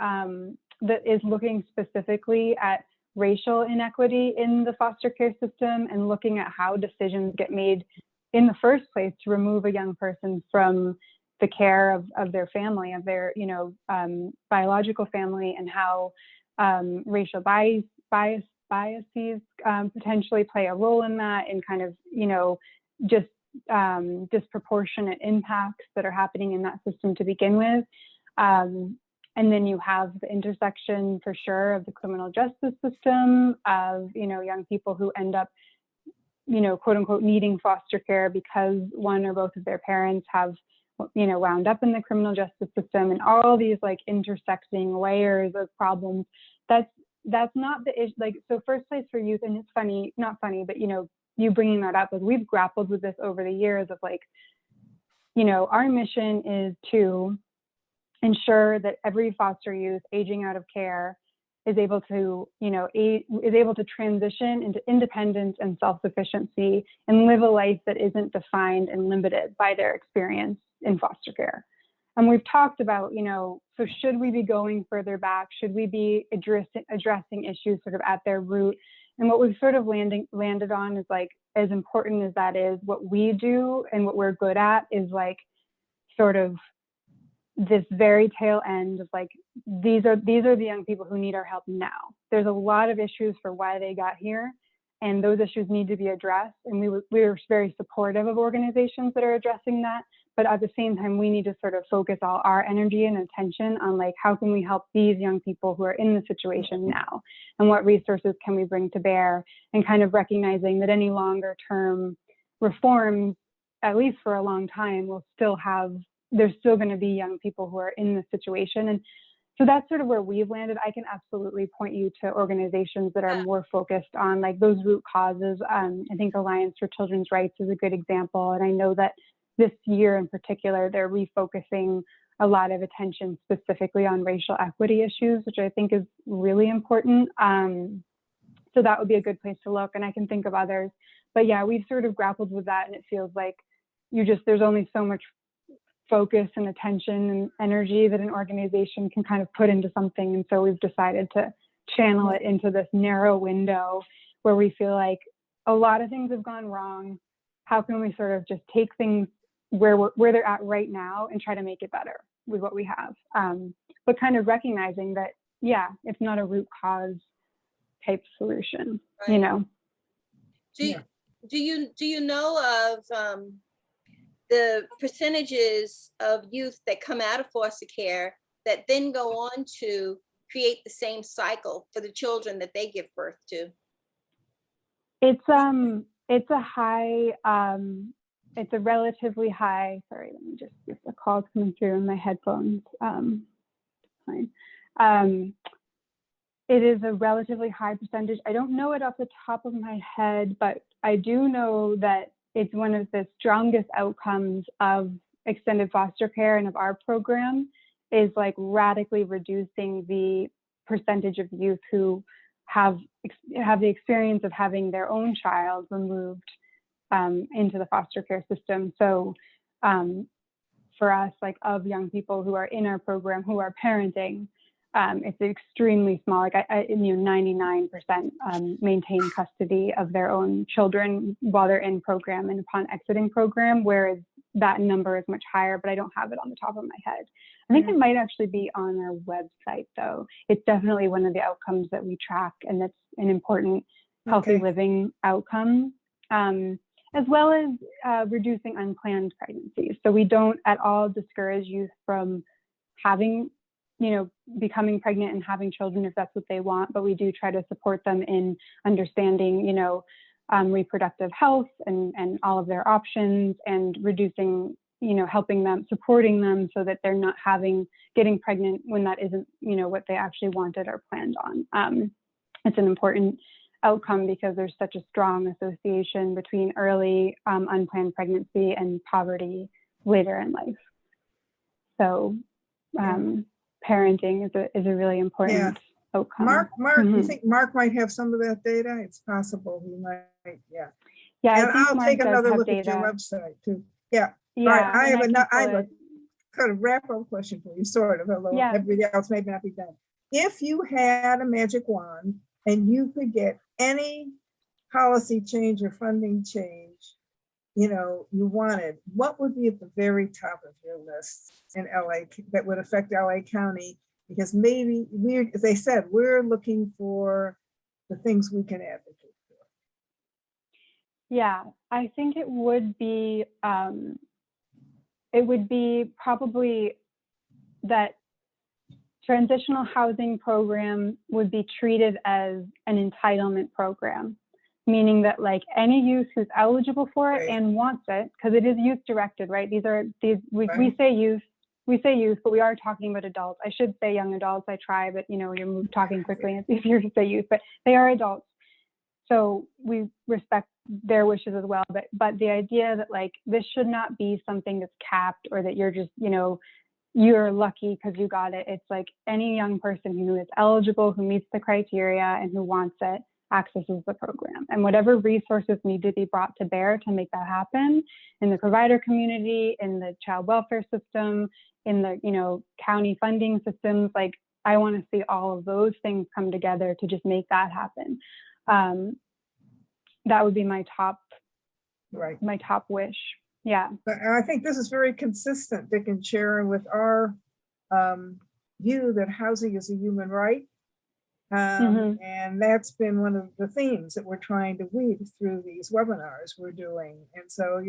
that is looking specifically at racial inequity in the foster care system and looking at how decisions get made in the first place to remove a young person from the care of their family, of their, you know, biological family, and how racial biases potentially play a role in that, and kind of, you know, just disproportionate impacts that are happening in that system to begin with. And then you have the intersection, for sure, of the criminal justice system, of, you know, young people who end up, you know, quote unquote, needing foster care because one or both of their parents have, you know, wound up in the criminal justice system, and all these like intersecting layers of problems. That's not the issue. Like, so First Place for Youth, and it's funny, not funny, but, you know, you bringing that up, like, we've grappled with this over the years of like, you know, our mission is to ensure that every foster youth aging out of care is able to, you know, is able to transition into independence and self-sufficiency and live a life that isn't defined and limited by their experience in foster care. And we've talked about, you know, so should we be going further back? Should we be addressing issues sort of at their root? And what we've sort of landed on is like, as important as that is, what we do and what we're good at is like sort of this very tail end of like, these are the young people who need our help now. There's a lot of issues for why they got here, and those issues need to be addressed. And we are very supportive of organizations that are addressing that. But at the same time, we need to sort of focus all our energy and attention on like, how can we help these young people who are in the situation now? And what resources can we bring to bear? And kind of recognizing that any longer term reforms, at least for a long time, will still have, there's still going to be young people who are in this situation. And so that's sort of where we've landed. I can absolutely point you to organizations that are more focused on like those root causes. I think Alliance for Children's Rights is a good example. And I know that this year in particular, they're refocusing a lot of attention specifically on racial equity issues, which I think is really important. So that would be a good place to look. And I can think of others. But yeah, we've sort of grappled with that. And it feels like there's only so much focus and attention and energy that an organization can kind of put into something. And so we've decided to channel it into this narrow window where we feel like a lot of things have gone wrong. How can we sort of just take things where they're at right now and try to make it better with what we have? But kind of recognizing that, yeah, it's not a root cause type solution, Right. you know? Do you know of the percentages of youth that come out of foster care that then go on to create the same cycle for the children that they give birth to? It's a high, it's a relatively high, sorry, let me just, if the call's coming through in my headphones, fine. It is a relatively high percentage. I don't know it off the top of my head, but I do know that it's one of the strongest outcomes of extended foster care and of our program is like radically reducing the percentage of youth who have the experience of having their own child removed into the foster care system. So for us, like of young people who are in our program who are parenting, it's extremely small. Like 99% maintain custody of their own children while they're in program and upon exiting program, whereas that number is much higher, but I don't have it on the top of my head. I think it might actually be on our website, though. It's definitely one of the outcomes that we track, and that's an important healthy living outcome, as well as reducing unplanned pregnancies. So we don't at all discourage youth from having, becoming pregnant and having children if that's what they want, but we do try to support them in understanding, reproductive health and all of their options, and reducing, helping them, supporting them so that they're not getting pregnant when that isn't, what they actually wanted or planned on. It's an important outcome because there's such a strong association between early unplanned pregnancy and poverty later in life. So parenting is a really important outcome. Mark, you think Mark might have some of that data? It's possible he might, Yeah, and I think I'll Mark take does another have look data. at your website too. Yeah. Yeah, All right, I have a put- kind of wrap-up question for you, sort of, although Yeah. everybody else may not be done. If you had a magic wand and you could get any policy change or funding change, you wanted, what would be at the very top of your list in LA that would affect LA County? Because maybe as they said, we're looking for the things we can advocate for. Yeah, I think it would be probably that transitional housing program would be treated as an entitlement program, meaning that like any youth who's eligible for it and wants it, because it is youth directed, right? We say youth, but we are talking about adults. I should say young adults. I try, but you're talking quickly and it's easier to say youth, but they are adults. So we respect their wishes as well. But the idea that like this should not be something that's capped, or that you're just, you're lucky because you got it. It's like any young person who is eligible, who meets the criteria and who wants it, accesses the program. And whatever resources need to be brought to bear to make that happen in the provider community, in the child welfare system, in the county funding systems, like I want to see all of those things come together to just make that happen. That would be my top wish. Yeah. But I think this is very consistent, Dick and Sharon, with our view that housing is a human right. And that's been one of the themes that we're trying to weave through these webinars we're doing. And so,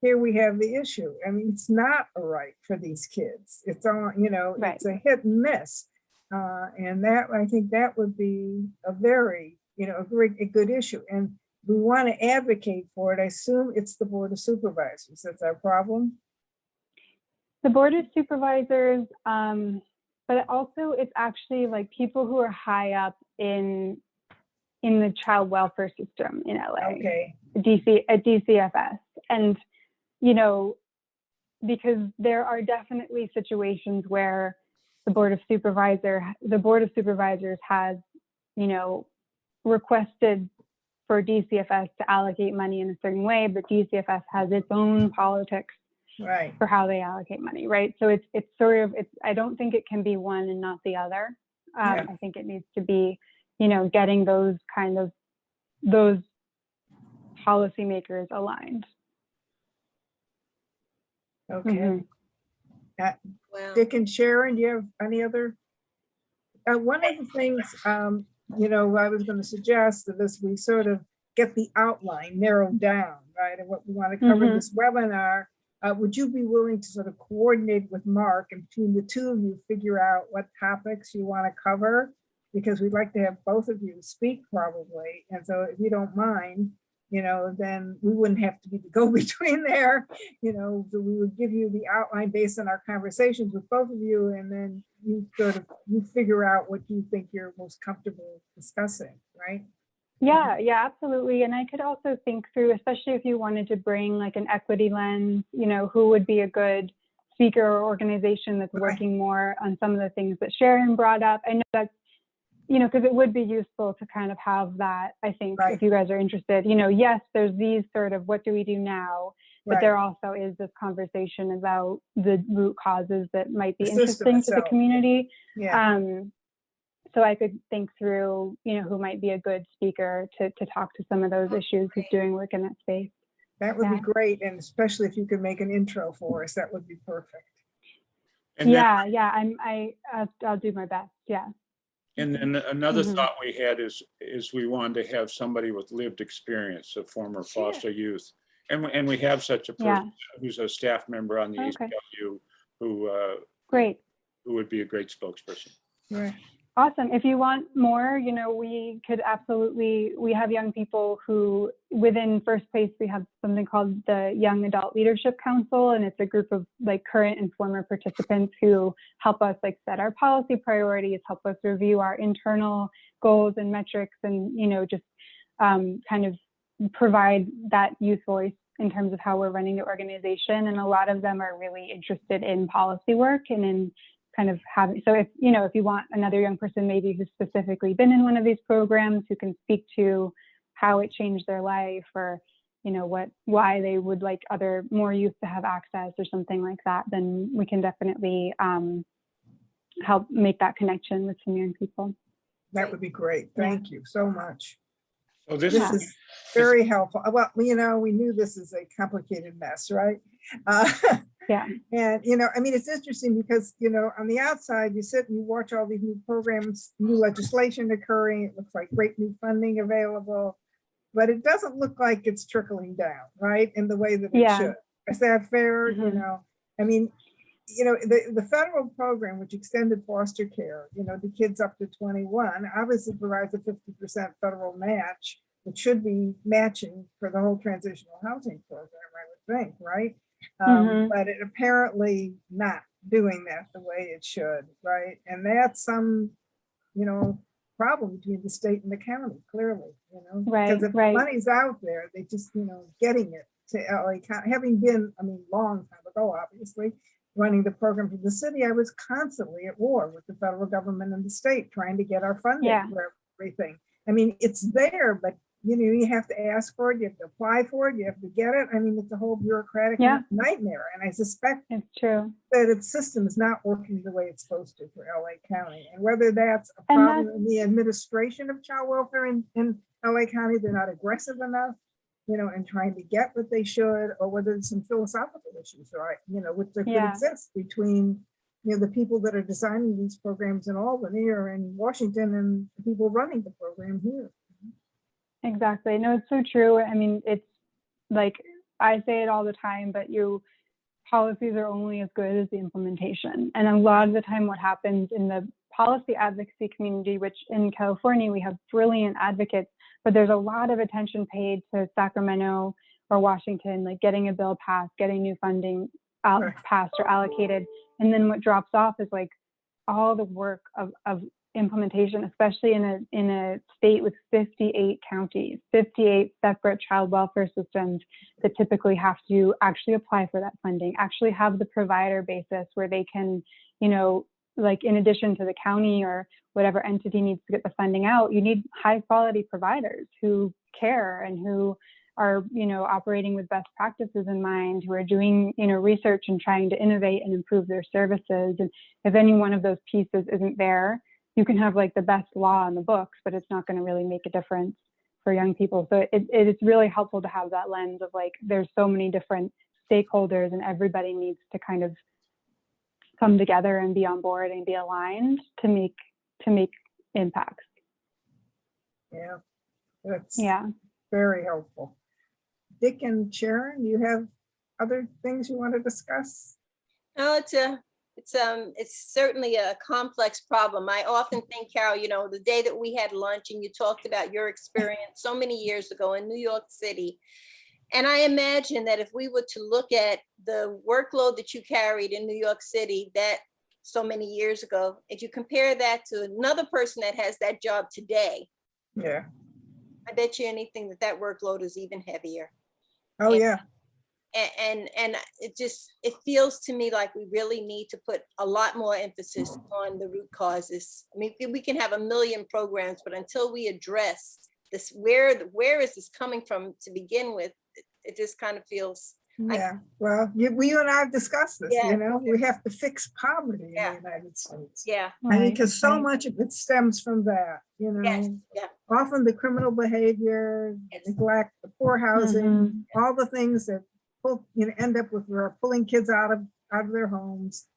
here we have the issue. I mean, it's not a right for these kids. It's all, it's a hit and miss. And that, I think that would be a very, a good issue. And we want to advocate for it. I assume it's the Board of Supervisors. That's our problem. The Board of Supervisors, but also it's actually like people who are high up in the child welfare system in LA, at DCFS. And, because there are definitely situations where the Board of Supervisors has, requested for DCFS to allocate money in a certain way, but DCFS has its own politics for how they allocate money, right? So it's I don't think it can be one and not the other. I think it needs to be, getting those policymakers aligned. Okay. Wow. Dick and Sharon, do you have any other? One of the things, I was going to suggest that as we sort of get the outline narrowed down, right, and what we want to cover in this webinar, would you be willing to sort of coordinate with Mark, and between the two of you figure out what topics you want to cover? Because we'd like to have both of you speak probably. And so if you don't mind, then we wouldn't have to be the go-between there. So we would give you the outline based on our conversations with both of you, and then you figure out what you think you're most comfortable discussing, right? Yeah, absolutely. And I could also think through, especially if you wanted to bring like an equity lens, who would be a good speaker or organization that's Right. working more on some of the things that Sharon brought up. I know that's, you know, because it would be useful to kind of have that, I think, Right. if you guys are interested, you know, yes, there's these sort of, what do we do now? But Right. there also is this conversation about the root causes that might be The system interesting to the itself. community. Yeah, So I could think through, you know, who might be a good speaker to talk to some of those issues, who's doing work in that space. that would be Yeah. great. And especially if you could make an intro for us, that would be perfect. And then, I'll do my best. Yeah. and then another Mhm. thought we had is we wanted to have somebody with lived experience, a former foster youth. And we have such a Yeah. person who's a staff member on the Okay. ACLU who Great. would be a great spokesperson. Right. Awesome. If you want more, you know, we could absolutely, we have young people who, within First Place, we have something called the Young Adult Leadership Council, and it's a group of like current and former participants who help us like set our policy priorities, help us review our internal goals and metrics, and, you know, just kind of provide that youth voice in terms of how we're running the organization. And a lot of them are really interested in policy work and in kind of having, so if, you know, if you want another young person maybe who's specifically been in one of these programs who can speak to how it changed their life, or, you know, why they would like more youth to have access or something like that, then we can definitely help make that connection with some young people. That would be great. Thank you so much. So this This Yeah. is very helpful. Well, you know, we knew this is a complicated mess, right? Yeah. And, you know, I mean, it's interesting because, you know, on the outside, you sit and you watch all these new programs, new legislation occurring. It looks like great new funding available, but it doesn't look like it's trickling down, right? In the way that it Yeah. should. Is that fair? You Mhm. know, I mean, you know, the federal program, which extended foster care, you know, the kids up to 21, obviously provides a 50% federal match, which should be matching for the whole transitional housing program, I would think, right? Mhm. But it apparently not doing that the way it should, right? And that's some, you know, problem between the state and the county, clearly, you know? Right, Because if right. money's out there, they just, you know, getting it to LA County, having been, I mean, long time ago, obviously, running the program for the city, I was constantly at war with the federal government and the state trying to get our funding Yeah. for everything. I mean, it's there, but you know, you have to ask for it, you have to apply for it, you have to get it. I mean, it's a whole bureaucratic Yeah. nightmare. And I suspect It's true. that its system is not working the way it's supposed to for LA County. And whether that's a And problem in the administration of child welfare in LA County, they're not aggressive enough, you know, in trying to get what they should, or whether there's some philosophical issues, right? You know, which there could Yeah. exist between, you know, the people that are designing these programs in Albany or in Washington and the people running the program here. Exactly. No, it's so true. I mean, it's like, I say it all the time, but policies are only as good as the implementation. And a lot of the time what happens in the policy advocacy community, which in California, we have brilliant advocates, but there's a lot of attention paid to Sacramento or Washington, like getting a bill passed, getting new funding Right. passed or allocated. And then what drops off is like all the work of implementation, especially in a state with 58 counties, 58 separate child welfare systems that typically have to actually apply for that funding, actually have the provider basis where they can, you know, like in addition to the county or whatever entity needs to get the funding out, you need high quality providers who care and who are, you know, operating with best practices in mind, who are doing, you know, research and trying to innovate and improve their services. And if any one of those pieces isn't there, you can have like the best law in the books, but it's not going to really make a difference for young people. So it's really helpful to have that lens of like, there's so many different stakeholders and everybody needs to kind of come together and be on board and be aligned to make impacts. Yeah, that's Yeah. very helpful. Dick and Sharon, do you have other things you want to discuss? No, it's certainly a complex problem. I often think, Carol, you know, the day that we had lunch and you talked about your experience so many years ago in New York City. And I imagine that if we were to look at the workload that you carried in New York City that so many years ago, if you compare that to another person that has that job today, Yeah. I bet you anything that workload is even heavier. Oh, And- yeah. And it feels to me like we really need to put a lot more emphasis on the root causes. I mean, we can have a million programs, but until we address this, where is this coming from to begin with, it just kind of feels. Yeah, well, you and I have discussed this, Yeah. you know, we have to fix poverty in Yeah. the United States. Yeah, I mean, because so right. much of it stems from that, you yes, know, yeah, often the criminal behavior, Yes. neglect, the poor housing, Mhm. all the things that pull, you know, end up with pulling kids out of their homes,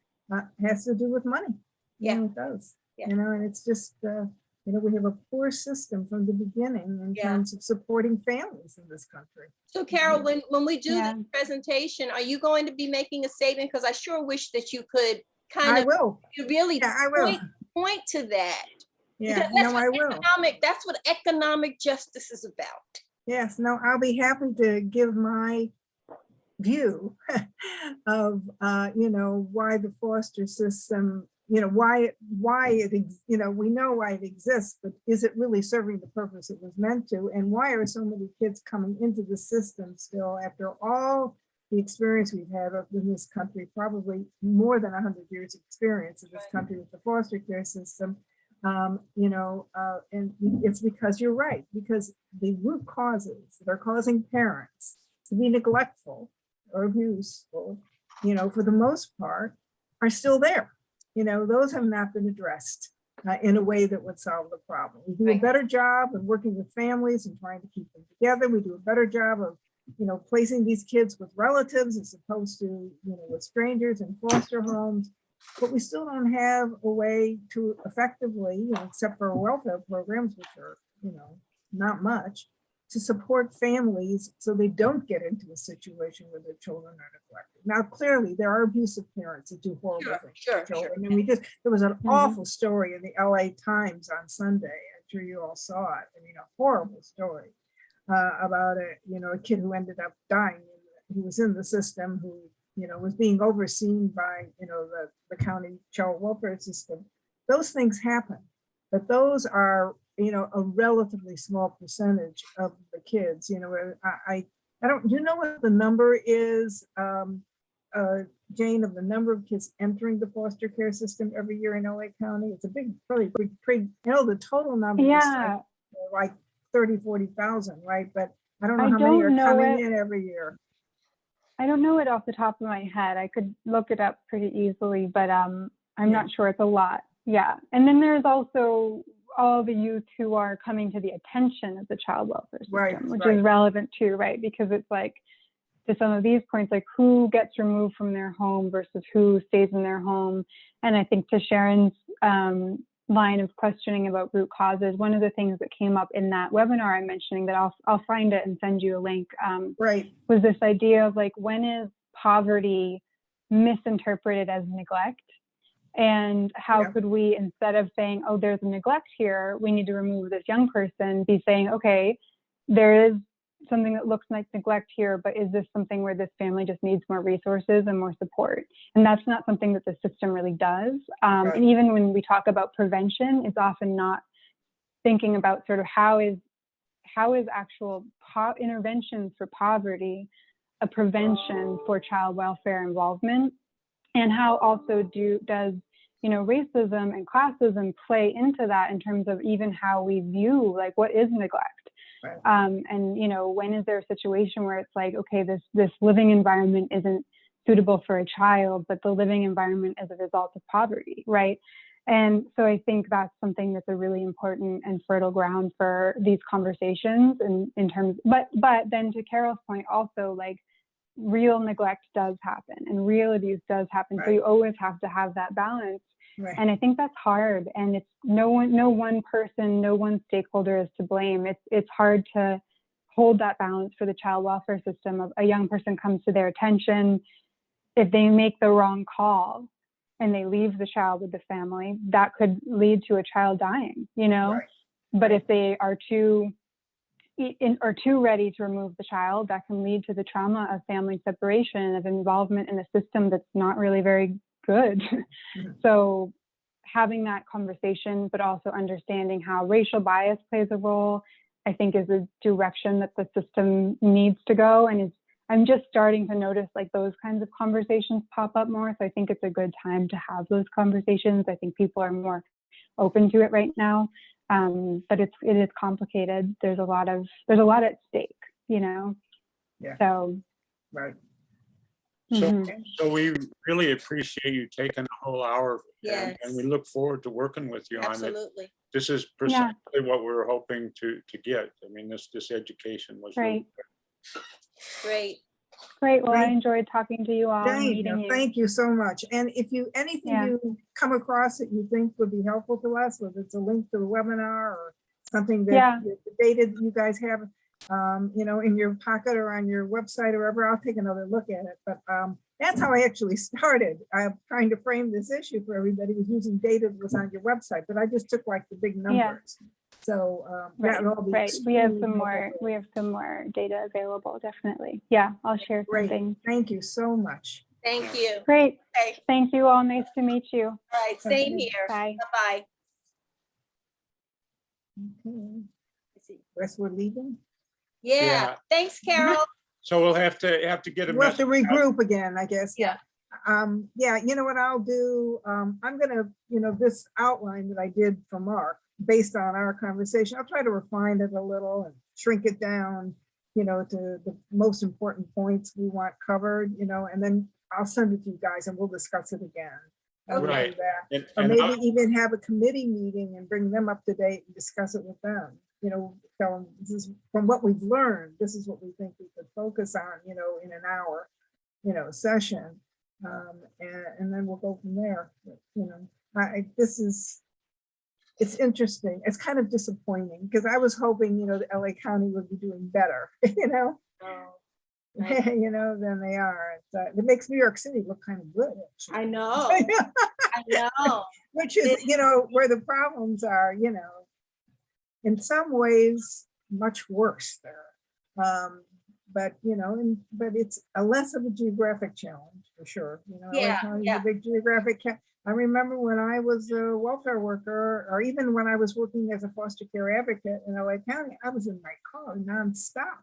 has to do with money. You know, it does. Yeah. You know, and it's just, you know, we have a poor system from the beginning in Yeah. terms of supporting families in this country. So Carol, when we do Yeah. this presentation, are you going to be making a statement? Because I sure wish that you could kind I of will. really Yeah, I will. point to that. Yeah, Because that's no, I will. that's what economic justice is about. Yes, no, I'll be happy to give my view of, you know, why the foster system, you know, you know, we know why it exists, but is it really serving the purpose it was meant to? And why are so many kids coming into the system still after all the experience we've had in this country, probably more than 100 years of experience in this country with the foster care system? You know, and it's because you're right, because the root causes that are causing parents to be neglectful or abuseful, you know, for the most part, are still there. You know, those have not been addressed in a way that would solve the problem. We do a Right. better job of working with families and trying to keep them together. We do a better job of, you know, placing these kids with relatives as opposed to, you know, with strangers in foster homes. But we still don't have a way to effectively, you know, except for welfare programs, which are, you know, not much, to support families so they don't get into a situation where their children are neglected. Now, clearly, there are abusive parents that do horrible things to Sure. children. And there was an Mhm. awful story in the LA Times on Sunday. I'm sure you all saw it. I mean, a horrible story about a kid who ended up dying. He was in the system, who, you know, was being overseen by, you know, the county child welfare system. Those things happen, but those are, you know, a relatively small percentage of the kids. You know, I don't, do you know what the number is, Jane, of the number of kids entering the foster care system every year in LA County? It's a big, really big, you know, the total number is Yeah, like 30, 40,000, right? But I don't know I how many are don't know coming it. in every year. I don't know it off the top of my head. I could look it up pretty easily, but I'm Yeah. not sure. It's a lot. Yeah. And then there's also all the youth who are coming to the attention of the child welfare system, Right, which right. is relevant too, right? Because it's like, to some of these points, like who gets removed from their home versus who stays in their home. And I think to Sharon's line of questioning about root causes, one of the things that came up in that webinar I'm mentioning, that I'll find it and send you a link, Right. was this idea of like, when is poverty misinterpreted as neglect? And how Yeah. could we, instead of saying, oh, there's a neglect here, we need to remove this young person, be saying, okay, there is something that looks like neglect here, but is this something where this family just needs more resources and more support? And that's not something that the system really does. Right. And even when we talk about prevention, it's often not thinking about sort of how is actual interventions for poverty a prevention for child welfare involvement, and how also does, you know, racism and classism play into that in terms of even how we view, like, what is neglect? Right. And, you know, when is there a situation where it's like, okay, this living environment isn't suitable for a child, but the living environment is a result of poverty, right? And so I think that's something that's a really important and fertile ground for these conversations in terms, but then to Carol's point also, like, real neglect does happen and real abuse does happen. Right. So you always have to have that balance. Right. And I think that's hard, and it's no one person, no one stakeholder is to blame. It's hard to hold that balance for the child welfare system of a young person comes to their attention. If they make the wrong call and they leave the child with the family, that could lead to a child dying, you know? Right. But Right. if they are too ready to remove the child, that can lead to the trauma of family separation, of involvement in a system that's not really very good. Mhm. So having that conversation, but also understanding how racial bias plays a role, I think is a direction that the system needs to go, and is, I'm just starting to notice like those kinds of conversations pop up more. So I think it's a good time to have those conversations. I think people are more open to it right now. But it is complicated. There's a lot at stake, you know? Yeah. So. Right. So, so we really appreciate you taking a whole hour, Yes. and we look forward to working with you on it. Absolutely. This is Yeah. precisely what we were hoping to get. I mean, this education was really Great. Great. Great. Well, I Great. enjoyed talking to you all and meeting you. Thank you so much. And if anything Yeah. you come across that you think would be helpful to us, whether it's a link to the webinar or something that Yeah. the data that you guys have, you know, in your pocket or on your website or wherever, I'll take another look at it. But that's how I actually started. I'm trying to frame this issue for everybody, was using data that was on your website, but I just took like the big numbers. So that would all be Right. We have extremely some more. helpful. We have some more data available. Definitely. Yeah. I'll share Great. something. Thank you so much. Thank you. Great. Okay. Thank you all. Nice to meet you. All right. Same Okay. here. Bye. Bye-bye. Okay. Rest we're leaving. Yeah. Yeah. Thanks, Carol. So we'll have to get a We'll have to message out. regroup again, I guess. Yeah. Yeah, you know what I'll do? I'm gonna, you know, this outline that I did for Mark, based on our conversation, I'll try to refine it a little and shrink it down, you know, to the most important points we want covered, you know, and then I'll send it to you guys and we'll discuss it again. We'll do Right. that. And, Or and maybe I'll- even have a committee meeting and bring them up to date and discuss it with them. You know, tell them, this is from what we've learned, this is what we think we could focus on, you know, in an hour, you know, session. And then we'll go from there. But, you know, it's interesting. It's kind of disappointing because I was hoping, you know, the LA County would be doing better, you know, Oh, right. you know, than they are. It makes New York City look kind of good, actually. I know. I know. Which is, you know, where the problems are, you know, in some ways much worse there. But, you know, but it's a less of a geographic challenge for sure. You know, LA Yeah, County is yeah. a big geographic. I remember when I was a welfare worker, or even when I was working as a foster care advocate in LA County, I was in my car nonstop.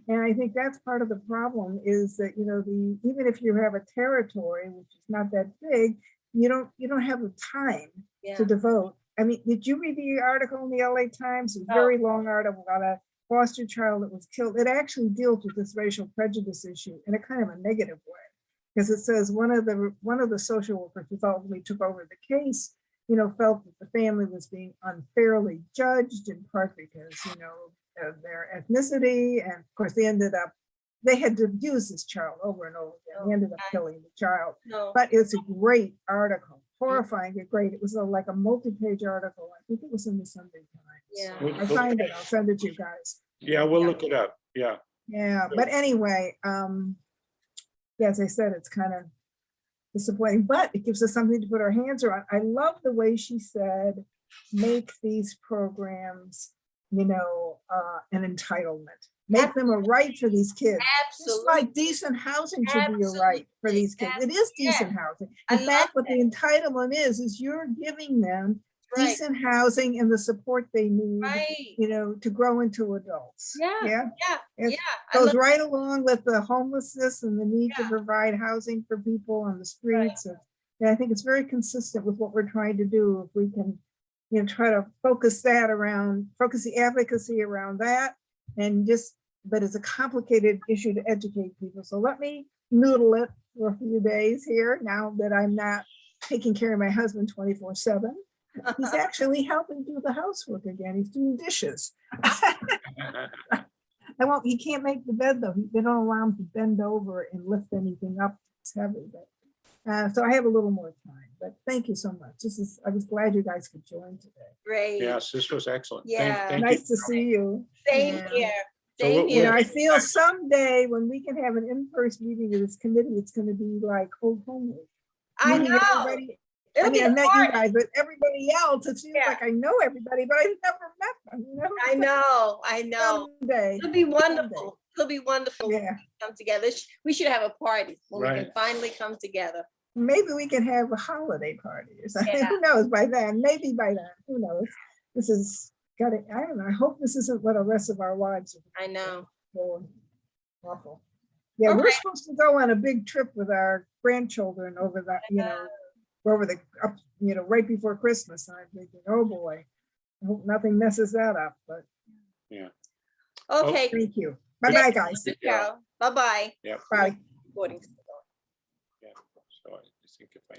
And I think that's part of the problem is that, you know, even if you have a territory, which is not that big, you don't have the time Yeah. to devote. I mean, did you read the article in the LA Times? A No. very long article about a foster child that was killed. It actually deals with this racial prejudice issue in a kind of a negative way. Because it says one of the social workers who ultimately took over the case, you know, felt that the family was being unfairly judged, in part because, you know, of their ethnicity. And of course, they had to abuse this child over and over again. They ended up killing the child. No. But it's a great article, horrifying, great. It was like a multi-page article. I think it was in the Sunday Times. Yeah. I find it, I'll send it to you guys. Yeah, we'll look it up. Yeah. Yeah, but anyway, as I said, it's kind of disappointing, but it gives us something to put our hands around. I love the way she said, make these programs, you know, an entitlement. Make them a right for these kids. Just Absolutely. like decent housing should be a right for these kids. It is decent housing. I In love fact, what the entitlement is you're giving them Right. decent housing and the support they need, Right. you know, to grow into adults. Yeah. Yeah. Yeah. It Yeah. I goes love- right along with the homelessness and the need to Yeah. provide housing for people on the streets. And I think it's very consistent with what we're trying to do. If we can, you know, try to focus the advocacy around that, and but it's a complicated issue to educate people. So let me noodle it for a few days here now that I'm not taking care of my husband 24/7. He's actually helping do the housework again. He's doing dishes. He can't make the bed though. They don't allow him to bend over and lift anything up. It's heavy, but so I have a little more time, but thank you so much. I was glad you guys could join today. Great. Yes, this was excellent. Yeah. Thank Nice you. to see you. Same Yeah. here. So Same we'll- You know, here. I feel someday when we can have an in-person meeting of this committee, it's gonna be like old home week. I Meeting know. everybody. I It'll be mean, I met you hard. guys, but everybody else, it seems Yeah. like I know everybody, but I've never met them, you know? I know. I know. Someday. It'll be someday. wonderful. It'll be wonderful when Yeah, we come together. We should have a party when we can Right. finally come together. maybe we can have a holiday party or something. Yeah. Who knows by then? Maybe by then, who knows? This is, I don't know. I hope this isn't what the rest of our lives I know. are for. Awful. Yeah, we're Okay. supposed to go on a big trip with our grandchildren over that, over the, up, right before Christmas. And I'm thinking, oh boy, I hope nothing messes that up, but Okay. thank you. Bye-bye, guys. Yeah. Bye-bye. Yeah. Bye. Recording. Yeah. So I think if I